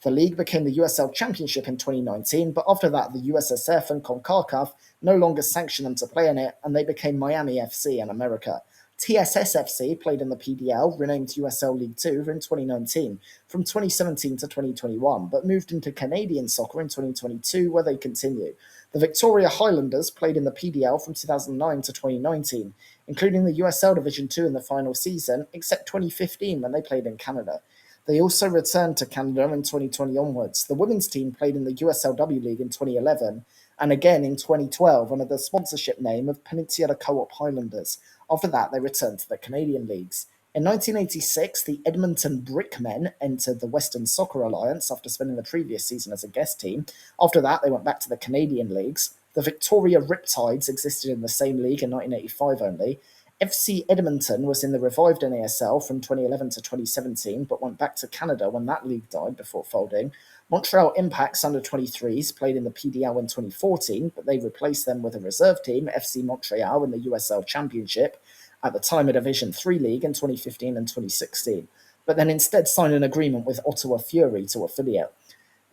The league became the USL Championship in 2019, but after that, the USSF and CONCACAF no longer sanctioned them to play in it, and they became Miami FC in America. TSS FC played in the PDL, renamed USL League 2 in 2019, from 2017 to 2021, but moved into Canadian soccer in 2022, where they continue. The Victoria Highlanders played in the PDL from 2009 to 2019, including the USL Division 2 in the final season, except 2015 when they played in Canada. They also returned to Canada in 2020 onwards. The women's team played in the USLW League in 2011 and again in 2012 under the sponsorship name of Peninsula Co-op Highlanders. After that, they returned to the Canadian leagues. In 1986, the Edmonton Brickmen entered the Western Soccer Alliance after spending the previous season as a guest team. After that, they went back to the Canadian leagues. The Victoria Riptides existed in the same league in 1985 only. FC Edmonton was in the revived NASL from 2011 to 2017, but went back to Canada when that league died before folding. Montreal Impact's under-23s played in the PDL in 2014, but they replaced them with a reserve team, FC Montreal, in the USL Championship, at the time a Division 3 league in 2015 and 2016, but then instead signed an agreement with Ottawa Fury to affiliate.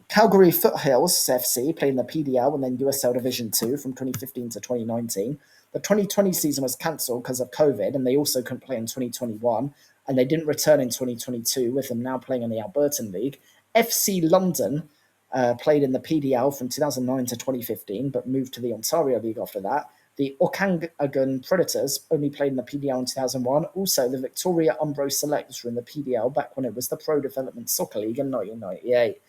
Calgary Foothills FC played in the PDL and then USL Division 2 from 2015 to 2019. The 2020 season was cancelled because of COVID, and they also couldn't play in 2021, and they didn't return in 2022, with them now playing in the Albertan League. FC London played in the PDL from 2009 to 2015, but moved to the Ontario League after that. The Okanagan Predators only played in the PDL in 2001. Also, the Victoria Umbro Selects were in the PDL back when it was the Pro Development Soccer League in 1998.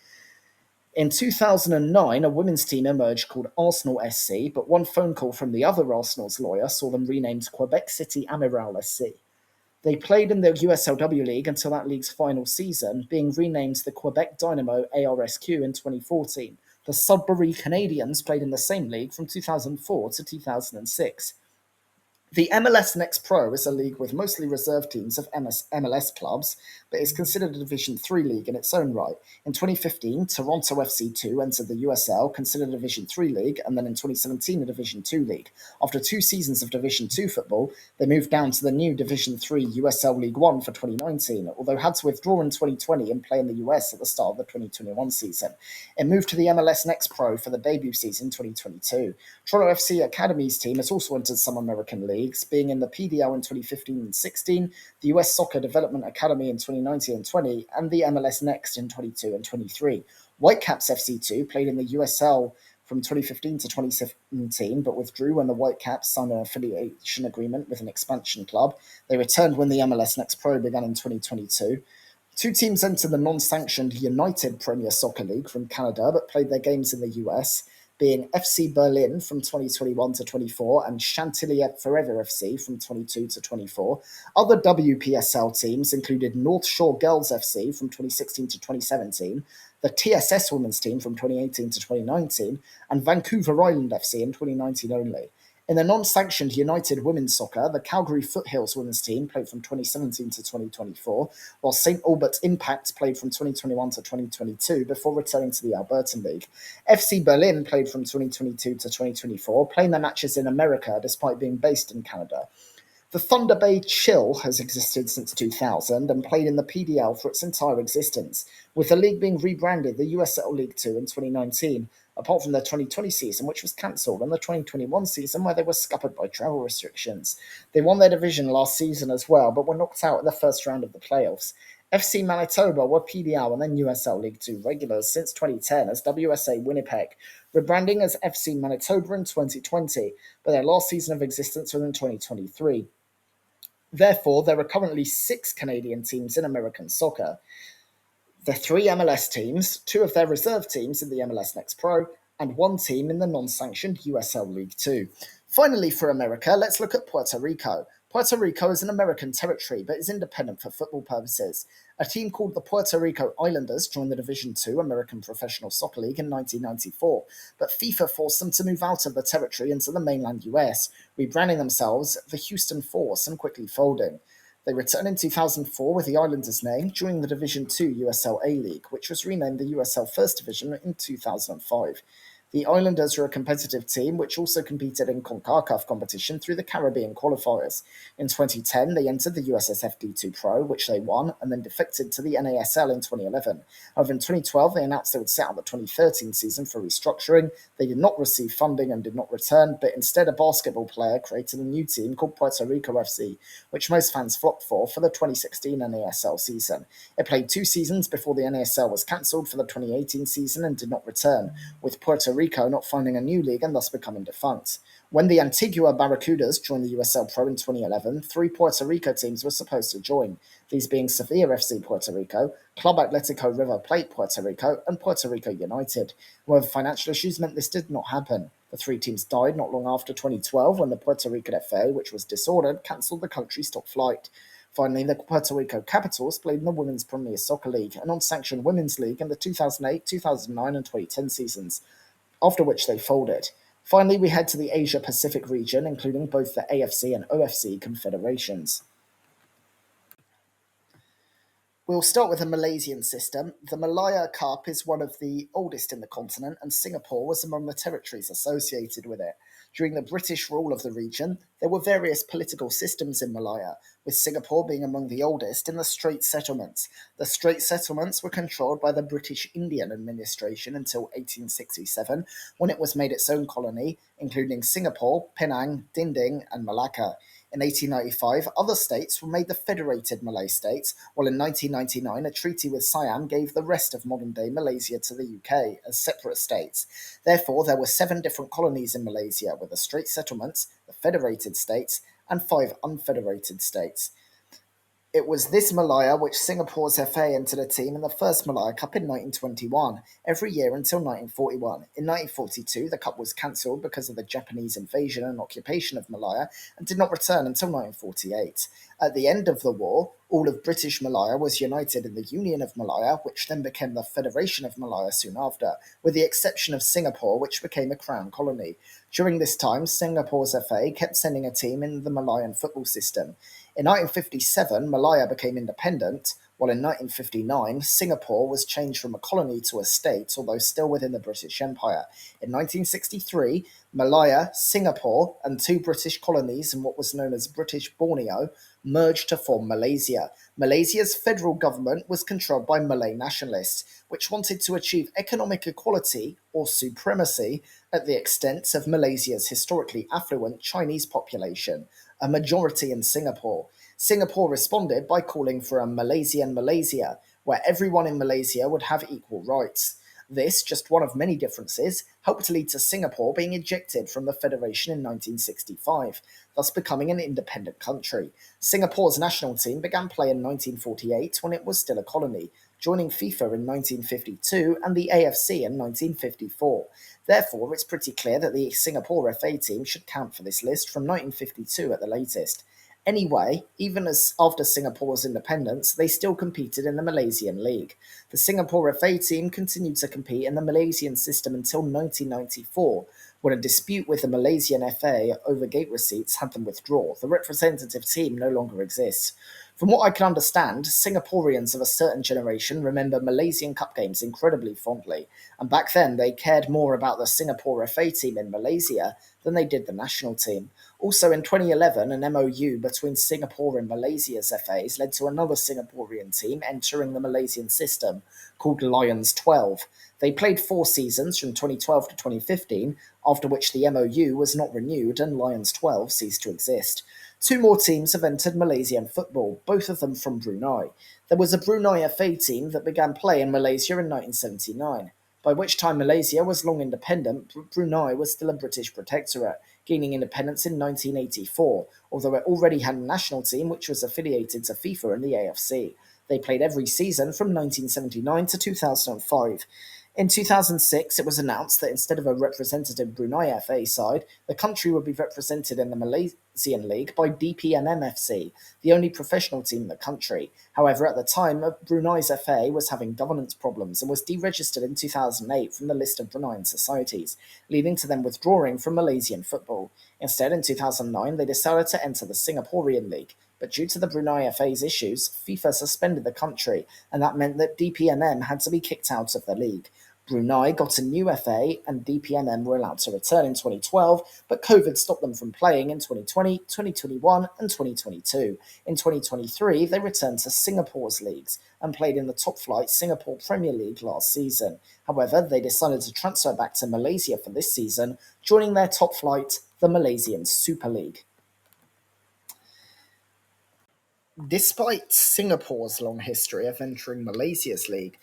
In 2009, a women's team emerged called Arsenal SC, but one phone call from the other Arsenal's lawyer saw them renamed Quebec City Amiral SC. They played in the USLW League until that league's final season, being renamed the Quebec Dynamo ARSQ in 2014. The Sudbury Canadians played in the same league from 2004 to 2006. The MLS Next Pro is a league with mostly reserve teams of MLS clubs, but is considered a Division 3 league in its own right. In 2015, Toronto FC2 entered the USL, considered a Division 3 league, and then in 2017 a Division 2 league. After 2 seasons of Division 2 football, they moved down to the new Division 3 USL League 1 for 2019, although had to withdraw in 2020 and play in the US at the start of the 2021 season. It moved to the MLS Next Pro for the debut season 2022. Toronto FC Academy's team has also entered some American leagues, being in the PDL in 2015 and 16, the US Soccer Development Academy in 2019 and 20, and the MLS Next in 22 and 23. Whitecaps FC2 played in the USL from 2015 to 2017, but withdrew when the Whitecaps signed an affiliation agreement with an expansion club. They returned when the MLS Next Pro began in 2022. Two teams entered the non-sanctioned United Premier Soccer League from Canada, but played their games in the US, being FC Berlin from 2021 to 24 and Chantilly Forever FC from 22 to 24. Other WPSL teams included North Shore Girls FC from 2016 to 2017, the TSS women's team from 2018 to 2019, and Vancouver Island FC in 2019 only. In the non-sanctioned United Women's Soccer, the Calgary Foothills women's team played from 2017 to 2024, while St Albert Impact played from 2021 to 2022 before returning to the Albertan League. FC Berlin played from 2022 to 2024, playing their matches in America despite being based in Canada. The Thunder Bay Chill has existed since 2000 and played in the PDL for its entire existence, with the league being rebranded the USL League 2 in 2019, apart from the 2020 season, which was cancelled, and the 2021 season, where they were scuppered by travel restrictions. They won their division last season as well, but were knocked out in the first round of the playoffs. FC Manitoba were PDL and then USL League 2 regulars since 2010 as WSA Winnipeg, rebranding as FC Manitoba in 2020, but their last season of existence was in 2023. Therefore, there are currently 6 Canadian teams in American soccer. The 3 MLS teams, 2 of their reserve teams in the MLS Next Pro, and 1 team in the non-sanctioned USL League 2. Finally, for America, let's look at Puerto Rico. Puerto Rico is an American territory, but is independent for football purposes. A team called the Puerto Rico Islanders joined the Division II American Professional Soccer League in 1994, but FIFA forced them to move out of the territory into the mainland US, rebranding themselves the Houston Force and quickly folding. They returned in 2004 with the Islanders' name, joining the Division II USL A League, which was renamed the USL First Division in 2005. The Islanders are a competitive team which also competed in CONCACAF competition through the Caribbean qualifiers. In 2010, they entered the USSF D2 Pro, which they won, and then defected to the NASL in 2011. However, in 2012, they announced they would sit out the 2013 season for restructuring. They did not receive funding and did not return, but instead a basketball player created a new team called Puerto Rico FC, which most fans flocked for the 2016 NASL season. It played 2 seasons before the NASL was cancelled for the 2018 season and did not return, with Puerto Rico not finding a new league and thus becoming defunct. When the Antigua Barracudas joined the USL Pro in 2011, 3 Puerto Rico teams were supposed to join, these being Sevilla FC Puerto Rico, Club Atletico River Plate Puerto Rico, and Puerto Rico United. However, financial issues meant this did not happen. The 3 teams died not long after 2012 when the Puerto Rican FA, which was disordered, cancelled the country's top flight. Finally, the Puerto Rico Capitals played in the Women's Premier Soccer League, an unsanctioned women's league in the 2008, 2009 and 2010 seasons, after which they folded. Finally, we head to the Asia-Pacific region, including both the AFC and OFC confederations. We'll start with the Malaysian system. The Malaya Cup is one of the oldest in the continent, and Singapore was among the territories associated with it. During the British rule of the region, there were various political systems in Malaya, with Singapore being among the oldest in the Strait Settlements. The Strait Settlements were controlled by the British Indian administration until 1867, when it was made its own colony, including Singapore, Penang, Dinding, and Malacca. In 1895, other states were made the Federated Malay States, while in 1999 a treaty with Siam gave the rest of modern-day Malaysia to the UK as separate states. Therefore, there were 7 different colonies in Malaysia, with the Strait Settlements, the Federated States, and 5 unfederated states. It was this Malaya which Singapore's FA entered a team in the first Malaya Cup in 1921, every year until 1941. In 1942, the Cup was cancelled because of the Japanese invasion and occupation of Malaya and did not return until 1948. At the end of the war, all of British Malaya was united in the Union of Malaya, which then became the Federation of Malaya soon after, with the exception of Singapore, which became a crown colony. During this time, Singapore's FA kept sending a team in the Malayan football system. In 1957, Malaya became independent, while in 1959, Singapore was changed from a colony to a state, although still within the British Empire. In 1963, Malaya, Singapore, and 2 British colonies in what was known as British Borneo merged to form Malaysia. Malaysia's federal government was controlled by Malay nationalists, which wanted to achieve economic equality or supremacy at the expense of Malaysia's historically affluent Chinese population, a majority in Singapore. Singapore responded by calling for a Malaysian Malaysia, where everyone in Malaysia would have equal rights. This, just one of many differences, helped lead to Singapore being ejected from the Federation in 1965, thus becoming an independent country. Singapore's national team began play in 1948 when it was still a colony, joining FIFA in 1952 and the AFC in 1954. Therefore, it's pretty clear that the Singapore FA team should count for this list from 1952 at the latest. Anyway, even as after Singapore's independence, they still competed in the Malaysian League. The Singapore FA team continued to compete in the Malaysian system until 1994, when a dispute with the Malaysian FA over gate receipts had them withdraw. The representative team no longer exists. From what I can understand, Singaporeans of a certain generation remember Malaysian Cup games incredibly fondly, and back then they cared more about the Singapore FA team in Malaysia than they did the national team. Also in 2011, an MOU between Singapore and Malaysia's FAs led to another Singaporean team entering the Malaysian system, called Lions 12. They played 4 seasons from 2012 to 2015, after which the MOU was not renewed and Lions 12 ceased to exist. 2 more teams have entered Malaysian football, both of them from Brunei. There was a Brunei FA team that began play in Malaysia in 1979, by which time Malaysia was long independent, but Brunei was still a British protectorate, gaining independence in 1984, although it already had a national team which was affiliated to FIFA and the AFC. They played every season from 1979 to 2005. In 2006, it was announced that instead of a representative Brunei FA side, the country would be represented in the Malaysian League by DPMM FC, the only professional team in the country. However, at the time, Brunei's FA was having governance problems and was deregistered in 2008 from the list of Bruneian societies, leading to them withdrawing from Malaysian football. Instead, in 2009, they decided to enter the Singaporean League, but due to the Brunei FA's issues, FIFA suspended the country, and that meant that DPMM had to be kicked out of the league. Brunei got a new FA, and DPMM were allowed to return in 2012, but COVID stopped them from playing in 2020, 2021, and 2022. In 2023, they returned to Singapore's leagues and played in the top-flight Singapore Premier League last season. However, they decided to transfer back to Malaysia for this season, joining their top flight, the Malaysian Super League. Despite Singapore's long history of entering Malaysia's league,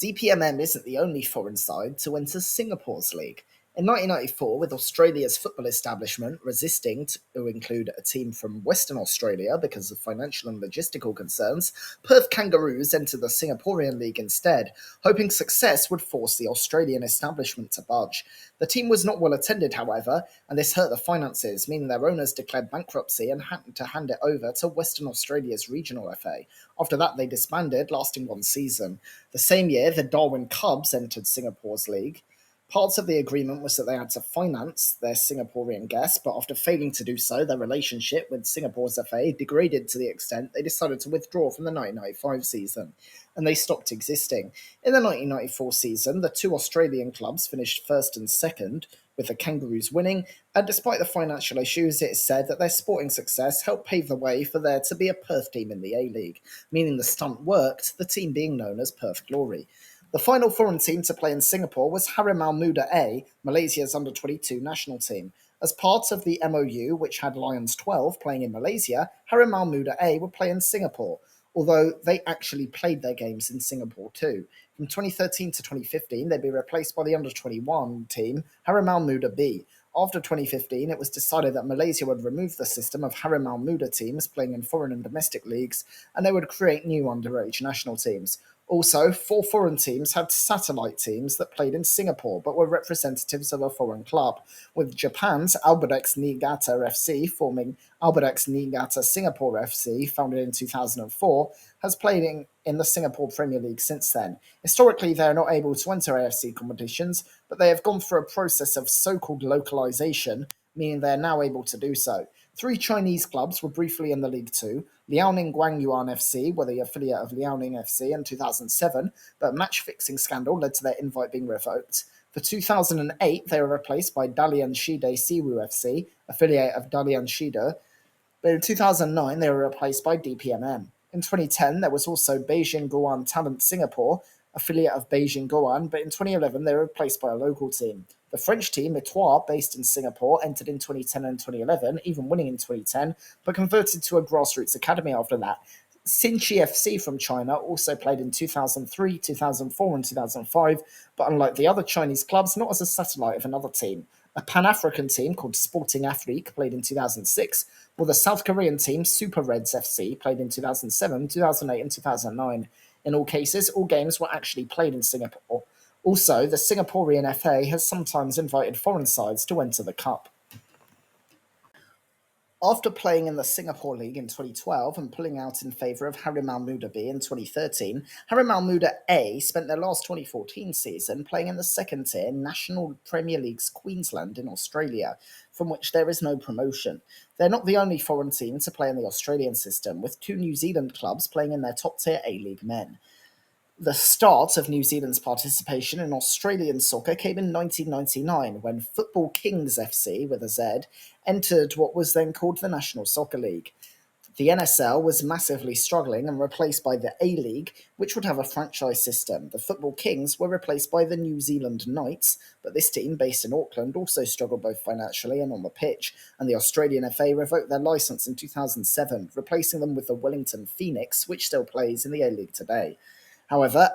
DPMM isn't the only foreign side to enter Singapore's league. In 1994, with Australia's football establishment resisting to include a team from Western Australia because of financial and logistical concerns, Perth Kangaroos entered the Singaporean league instead, hoping success would force the Australian establishment to budge. The team was not well attended, however, and this hurt the finances, meaning their owners declared bankruptcy and had to hand it over to Western Australia's regional FA. After that, they disbanded, lasting 1 season. The same year, the Darwin Cubs entered Singapore's league. Parts of the agreement was that they had to finance their Singaporean guests, but after failing to do so, their relationship with Singapore's FA degraded to the extent they decided to withdraw from the 1995 season, and they stopped existing. In the 1994 season, the 2 Australian clubs finished first and second, with the Kangaroos winning, and despite the financial issues, it is said that their sporting success helped pave the way for there to be a Perth team in the A-League, meaning the stunt worked, the team being known as Perth Glory. The final foreign team to play in Singapore was Harimau Muda A, Malaysia's under-22 national team. As part of the MOU, which had Lions 12 playing in Malaysia, Harimau Muda A would play in Singapore, although they actually played their games in Singapore too. From 2013 to 2015, they'd be replaced by the under 21 team, Harimau Muda B. After 2015, it was decided that Malaysia would remove the system of Harimau Muda teams playing in foreign and domestic leagues, and they would create new underage national teams. Also, 4 foreign teams had satellite teams that played in Singapore but were representatives of a foreign club, with Japan's Albirex Niigata FC forming Albirex Niigata Singapore FC, founded in 2004, has played in the Singapore Premier League since then. Historically, they are not able to enter AFC competitions, but they have gone through a process of so-called localization, meaning they are now able to do so. 3 Chinese clubs were briefly in the League Two. Liaoning Guangyuan FC were the affiliate of Liaoning FC in 2007, but a match-fixing scandal led to their invite being revoked. For 2008, they were replaced by Dalian Shide Siwu FC, affiliate of Dalian Shide, but in 2009 they were replaced by DPMM. In 2010, there was also Beijing Guoan Talent Singapore, affiliate of Beijing Guoan, but in 2011 they were replaced by a local team. The French team, Etoile, based in Singapore, entered in 2010 and 2011, even winning in 2010, but converted to a grassroots academy after that. Xinchi FC from China also played in 2003, 2004, and 2005, but unlike the other Chinese clubs, not as a satellite of another team. A Pan-African team called Sporting Afrique played in 2006, while the South Korean team Super Reds FC played in 2007, 2008, and 2009. In all cases, all games were actually played in Singapore. Also, the Singaporean FA has sometimes invited foreign sides to enter the cup. After playing in the Singapore League in 2012 and pulling out in favour of Harimau Muda B in 2013, Harimau Muda A spent their last 2014 season playing in the second tier National Premier League's Queensland in Australia, from which there is no promotion. They're not the only foreign team to play in the Australian system, with 2 New Zealand clubs playing in their top tier A-League men. The start of New Zealand's participation in Australian soccer came in 1999 when Football Kings FC, with a Z, entered what was then called the National Soccer League. The NSL was massively struggling and replaced by the A-League, which would have a franchise system. The Football Kings were replaced by the New Zealand Knights, but this team, based in Auckland, also struggled both financially and on the pitch, and the Australian FA revoked their licence in 2007, replacing them with the Wellington Phoenix, which still plays in the A-League today. However,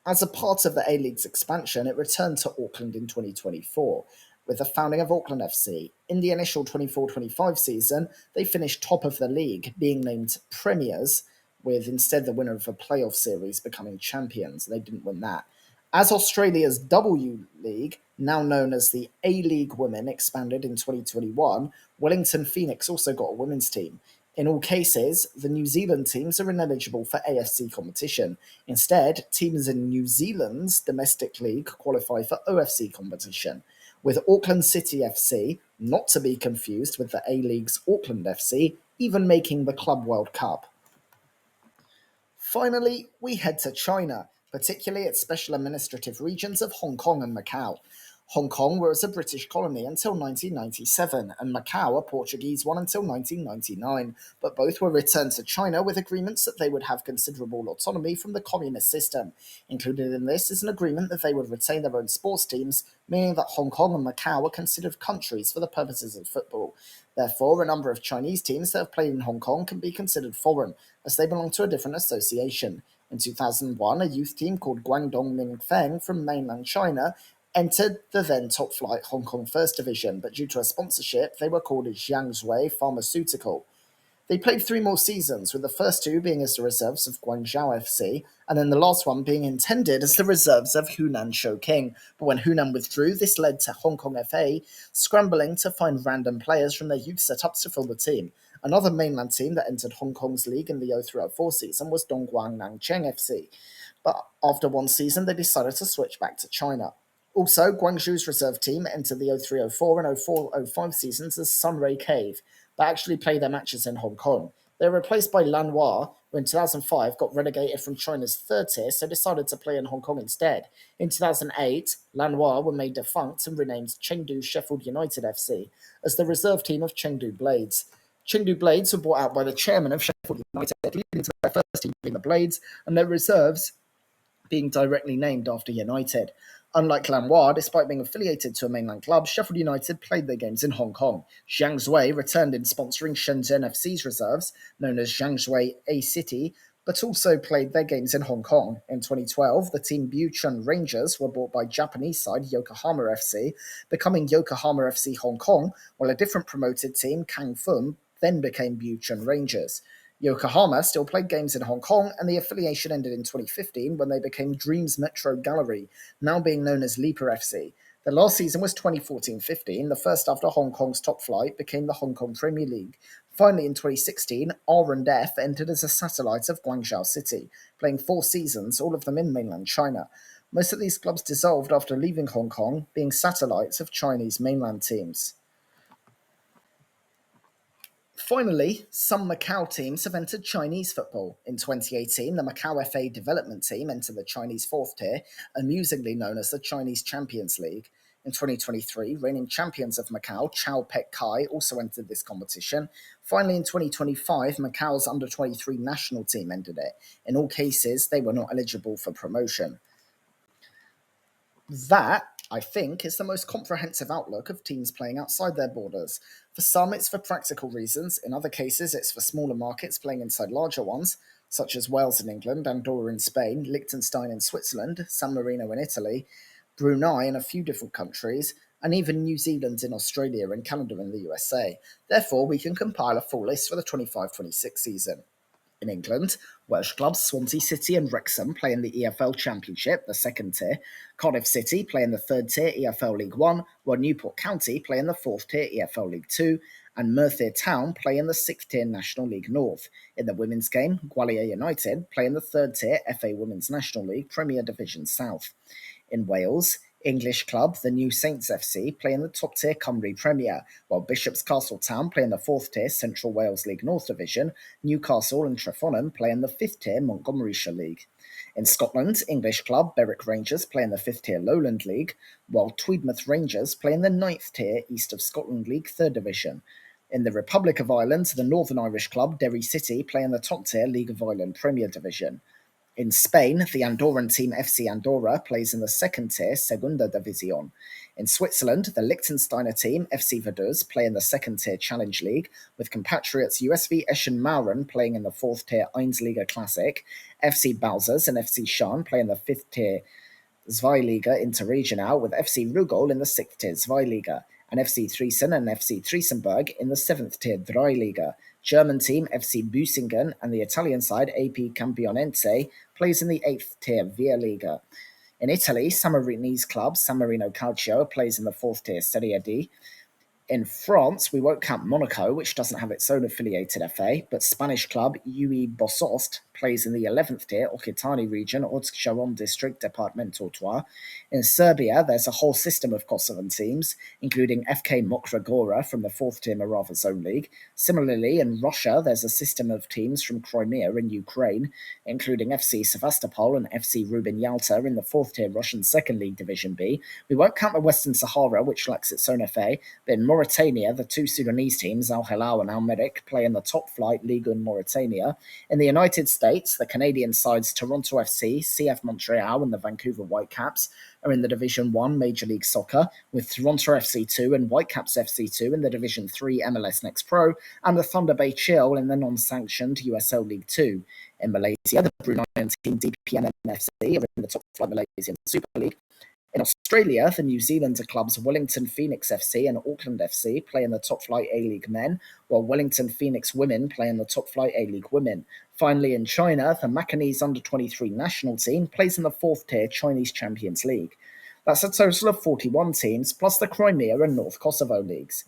as a part of the A-League's expansion, it returned to Auckland in 2024, with the founding of Auckland FC. In the initial 24-25 season, they finished top of the league, being named Premiers, with instead the winner of a playoff series becoming champions. They didn't win that. As Australia's W League, now known as the A-League Women, expanded in 2021, Wellington Phoenix also got a women's team. In all cases, the New Zealand teams are ineligible for AFC competition. Instead, teams in New Zealand's domestic league qualify for OFC competition, with Auckland City FC, not to be confused with the A-League's Auckland FC, even making the Club World Cup. Finally, we head to China, particularly its special administrative regions of Hong Kong and Macau. Hong Kong was a British colony until 1997, and Macau a Portuguese one until 1999, but both were returned to China with agreements that they would have considerable autonomy from the communist system. Included in this is an agreement that they would retain their own sports teams, meaning that Hong Kong and Macau are considered countries for the purposes of football. Therefore, a number of Chinese teams that have played in Hong Kong can be considered foreign, as they belong to a different association. In 2001, a youth team called Guangdong Mingfeng from mainland China entered the then top-flight Hong Kong First Division, but due to a sponsorship, they were called Jiangsu Pharmaceutical. They played 3 more seasons, with the first 2 being as the reserves of Guangzhou FC, and then the last one being intended as the reserves of Hunan Shouking. But when Hunan withdrew, this led to Hong Kong FA scrambling to find random players from their youth setups to fill the team. Another mainland team that entered Hong Kong's league in the 03-04 season was Dongguan Nangcheng FC, but after 1 season they decided to switch back to China. Also, Guangzhou's reserve team entered the 03-04 and 04-05 seasons as Sunray Cave, but actually played their matches in Hong Kong. They were replaced by Lanhua, who in 2005 got relegated from China's 3rd tier, so decided to play in Hong Kong instead. In 2008, Lanhua were made defunct and renamed Chengdu Sheffield United FC as the reserve team of Chengdu Blades. Chengdu Blades were bought out by the chairman of Sheffield United, leading to their first team being the Blades, and their reserves being directly named after United. Unlike Lanwa, despite being affiliated to a mainland club, Sheffield United played their games in Hong Kong. Zhang Zhui returned in sponsoring Shenzhen FC's reserves, known as Zhangzhou A City, but also played their games in Hong Kong. In 2012, the team Buchun Rangers were bought by Japanese side Yokohama FC, becoming Yokohama FC Hong Kong, while a different promoted team, Kangfun, then became Buchun Rangers. Yokohama still played games in Hong Kong, and the affiliation ended in 2015 when they became Dreams Metro Gallery, now being known as Leaper FC. The last season was 2014-15, the first after Hong Kong's top flight became the Hong Kong Premier League. Finally, in 2016, R&F entered as a satellite of Guangzhou City, playing 4 seasons, all of them in mainland China. Most of these clubs dissolved after leaving Hong Kong, being satellites of Chinese mainland teams. Finally, some Macau teams have entered Chinese football. In 2018, the Macau FA development team entered the Chinese fourth tier, amusingly known as the Chinese Champions League. In 2023, reigning champions of Macau, Chao Pek Kai, also entered this competition. Finally, in 2025, Macau's under-23 national team entered it. In all cases, they were not eligible for promotion. That, I think, is the most comprehensive outlook of teams playing outside their borders. For some, it's for practical reasons. In other cases, it's for smaller markets playing inside larger ones, such as Wales in England, Andorra in Spain, Liechtenstein in Switzerland, San Marino in Italy, Brunei in a few different countries, and even New Zealand in Australia and Canada in the USA. Therefore, we can compile a full list for the 25-26 season. In England, Welsh clubs Swansea City and Wrexham play in the EFL Championship, the second tier. Cardiff City play in the third tier EFL League One, while Newport County play in the fourth tier EFL League Two, and Merthyr Town play in the sixth tier National League North. In the women's game, Gwalior United play in the third tier FA Women's National League Premier Division South. In Wales, English club, the New Saints FC, play in the top tier Cymru Premier, while Bishop's Castle Town play in the fourth tier Central Wales League North Division, Newcastle and Trefonham play in the fifth tier Montgomeryshire League. In Scotland, English club Berwick Rangers play in the fifth tier Lowland League, while Tweedmouth Rangers play in the ninth tier East of Scotland League Third Division. In the Republic of Ireland, the Northern Irish club Derry City play in the top tier League of Ireland Premier Division. In Spain, the Andorran team FC Andorra plays in the second tier Segunda División. In Switzerland, the Liechtensteiner team FC Vaduz play in the second tier Challenge League, with compatriots USV Eschen Mauren playing in the fourth tier Einsliga Classic. FC Balzers and FC Schaan play in the fifth tier Zweiliga Interregional, with FC Rugol in the sixth tier Zweiliga, and FC Triesen and FC Triesenberg in the seventh tier Dreiliga. German team FC Büsingen and the Italian side AP Campionense plays in the eighth tier Via Liga. In Italy, Sammarinese club San Marino Calcio plays in the fourth tier Serie D. In France, we won't count Monaco, which doesn't have its own affiliated FA, but Spanish club UE Bossost plays in the 11th tier Occitanie region, Haute-Garonne district, Departmental 3. In Serbia, there's a whole system of Kosovan teams, including FK Mokra Gora from the 4th tier Morava Zone League. Similarly, in Russia, there's a system of teams from Crimea in Ukraine, including FC Sevastopol and FC Rubin Yalta in the 4th tier Russian 2nd League Division B. We won't count the Western Sahara, which lacks its own FA, but in Mauritania, the two Sudanese teams, Al Hilal and Al Merrikh, play in the top flight Ligue 1 Mauritania. In the United States, the Canadian sides Toronto FC, CF Montreal, and the Vancouver Whitecaps are in the Division 1 Major League Soccer, with Toronto FC2 and Whitecaps FC2 in the Division 3 MLS Next Pro, and the Thunder Bay Chill in the non-sanctioned USL League 2. In Malaysia, the Bruneian team DPNM FC are in the top flight Malaysian Super League. In Australia, the New Zealander clubs Wellington Phoenix FC and Auckland FC play in the top flight A-League Men, while Wellington Phoenix Women play in the top flight A-League Women. Finally, in China, the Macanese under-23 national team plays in the fourth tier Chinese Champions League. That's a total of 41 teams, plus the Crimea and North Kosovo leagues.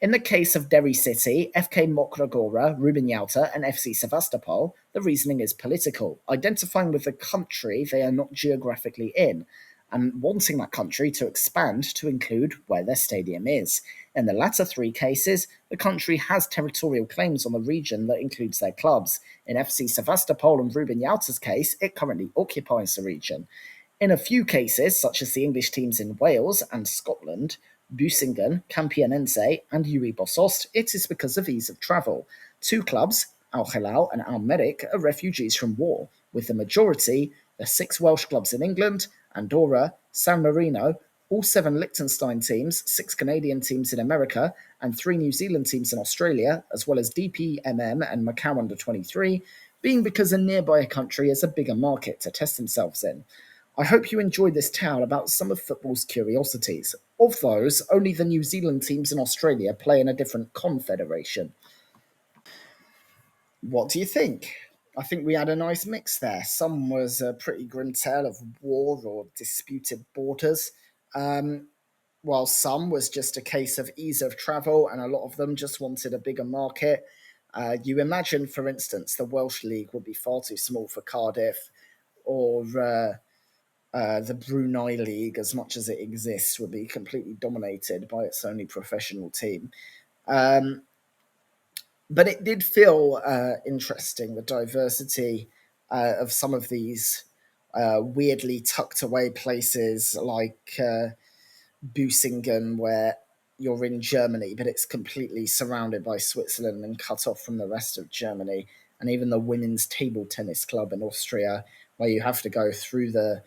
In the case of Derry City, FK Mokra Gora, Rubin Yalta, and FC Sevastopol, the reasoning is political, identifying with the country they are not geographically in, and wanting that country to expand to include where their stadium is. In the latter three cases, the country has territorial claims on the region that includes their clubs. In FC Sevastopol and Rubin Yalta's case, it currently occupies the region. In a few cases, such as the English teams in Wales and Scotland, Büsingen, Campionense, and UE Bossost, it is because of ease of travel. Two clubs, Al Hilal and Al Merrikh, are refugees from war, with the majority There's 6 Welsh clubs in England: Andorra, San Marino, all 7 Liechtenstein teams, 6 Canadian teams in America, and 3 New Zealand teams in Australia, as well as DPMM and Macau under 23, being because a nearby country is a bigger market to test themselves in. I hope you enjoyed this tale about some of football's curiosities. Of those, only the New Zealand teams in Australia play in a different confederation. What do you think? I think we had a nice mix there. Some was a pretty grim tale of war or disputed borders, um, while some was just a case of ease of travel, and a lot of them just wanted a bigger market. You imagine, for instance, the Welsh League would be far too small for Cardiff, or the Brunei League, as much as it exists, would be completely dominated by its only professional team. Um, but it did feel interesting, the diversity of some of these weirdly tucked away places like Busingen, where you're in Germany, but it's completely surrounded by Switzerland and cut off from the rest of Germany. And even the women's table tennis club in Austria, where you have to go through the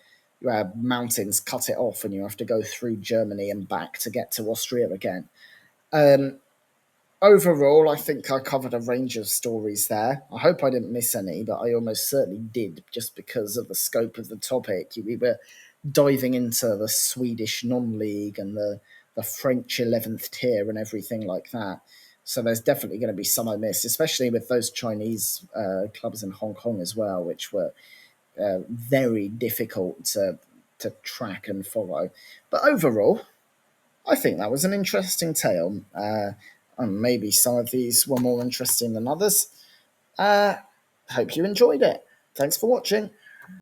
mountains, cut it off, and you have to go through Germany and back to get to Austria again. Um, Overall, I think I covered a range of stories there. I hope I didn't miss any, but I almost certainly did, just because of the scope of the topic. We were diving into the Swedish non-league and the French 11th tier and everything like that. So there's definitely going to be some I missed, especially with those Chinese clubs in Hong Kong as well, which were very difficult to track and follow. But overall, I think that was an interesting tale. And maybe some of these were more interesting than others. Uh, Hope you enjoyed it. Thanks for watching.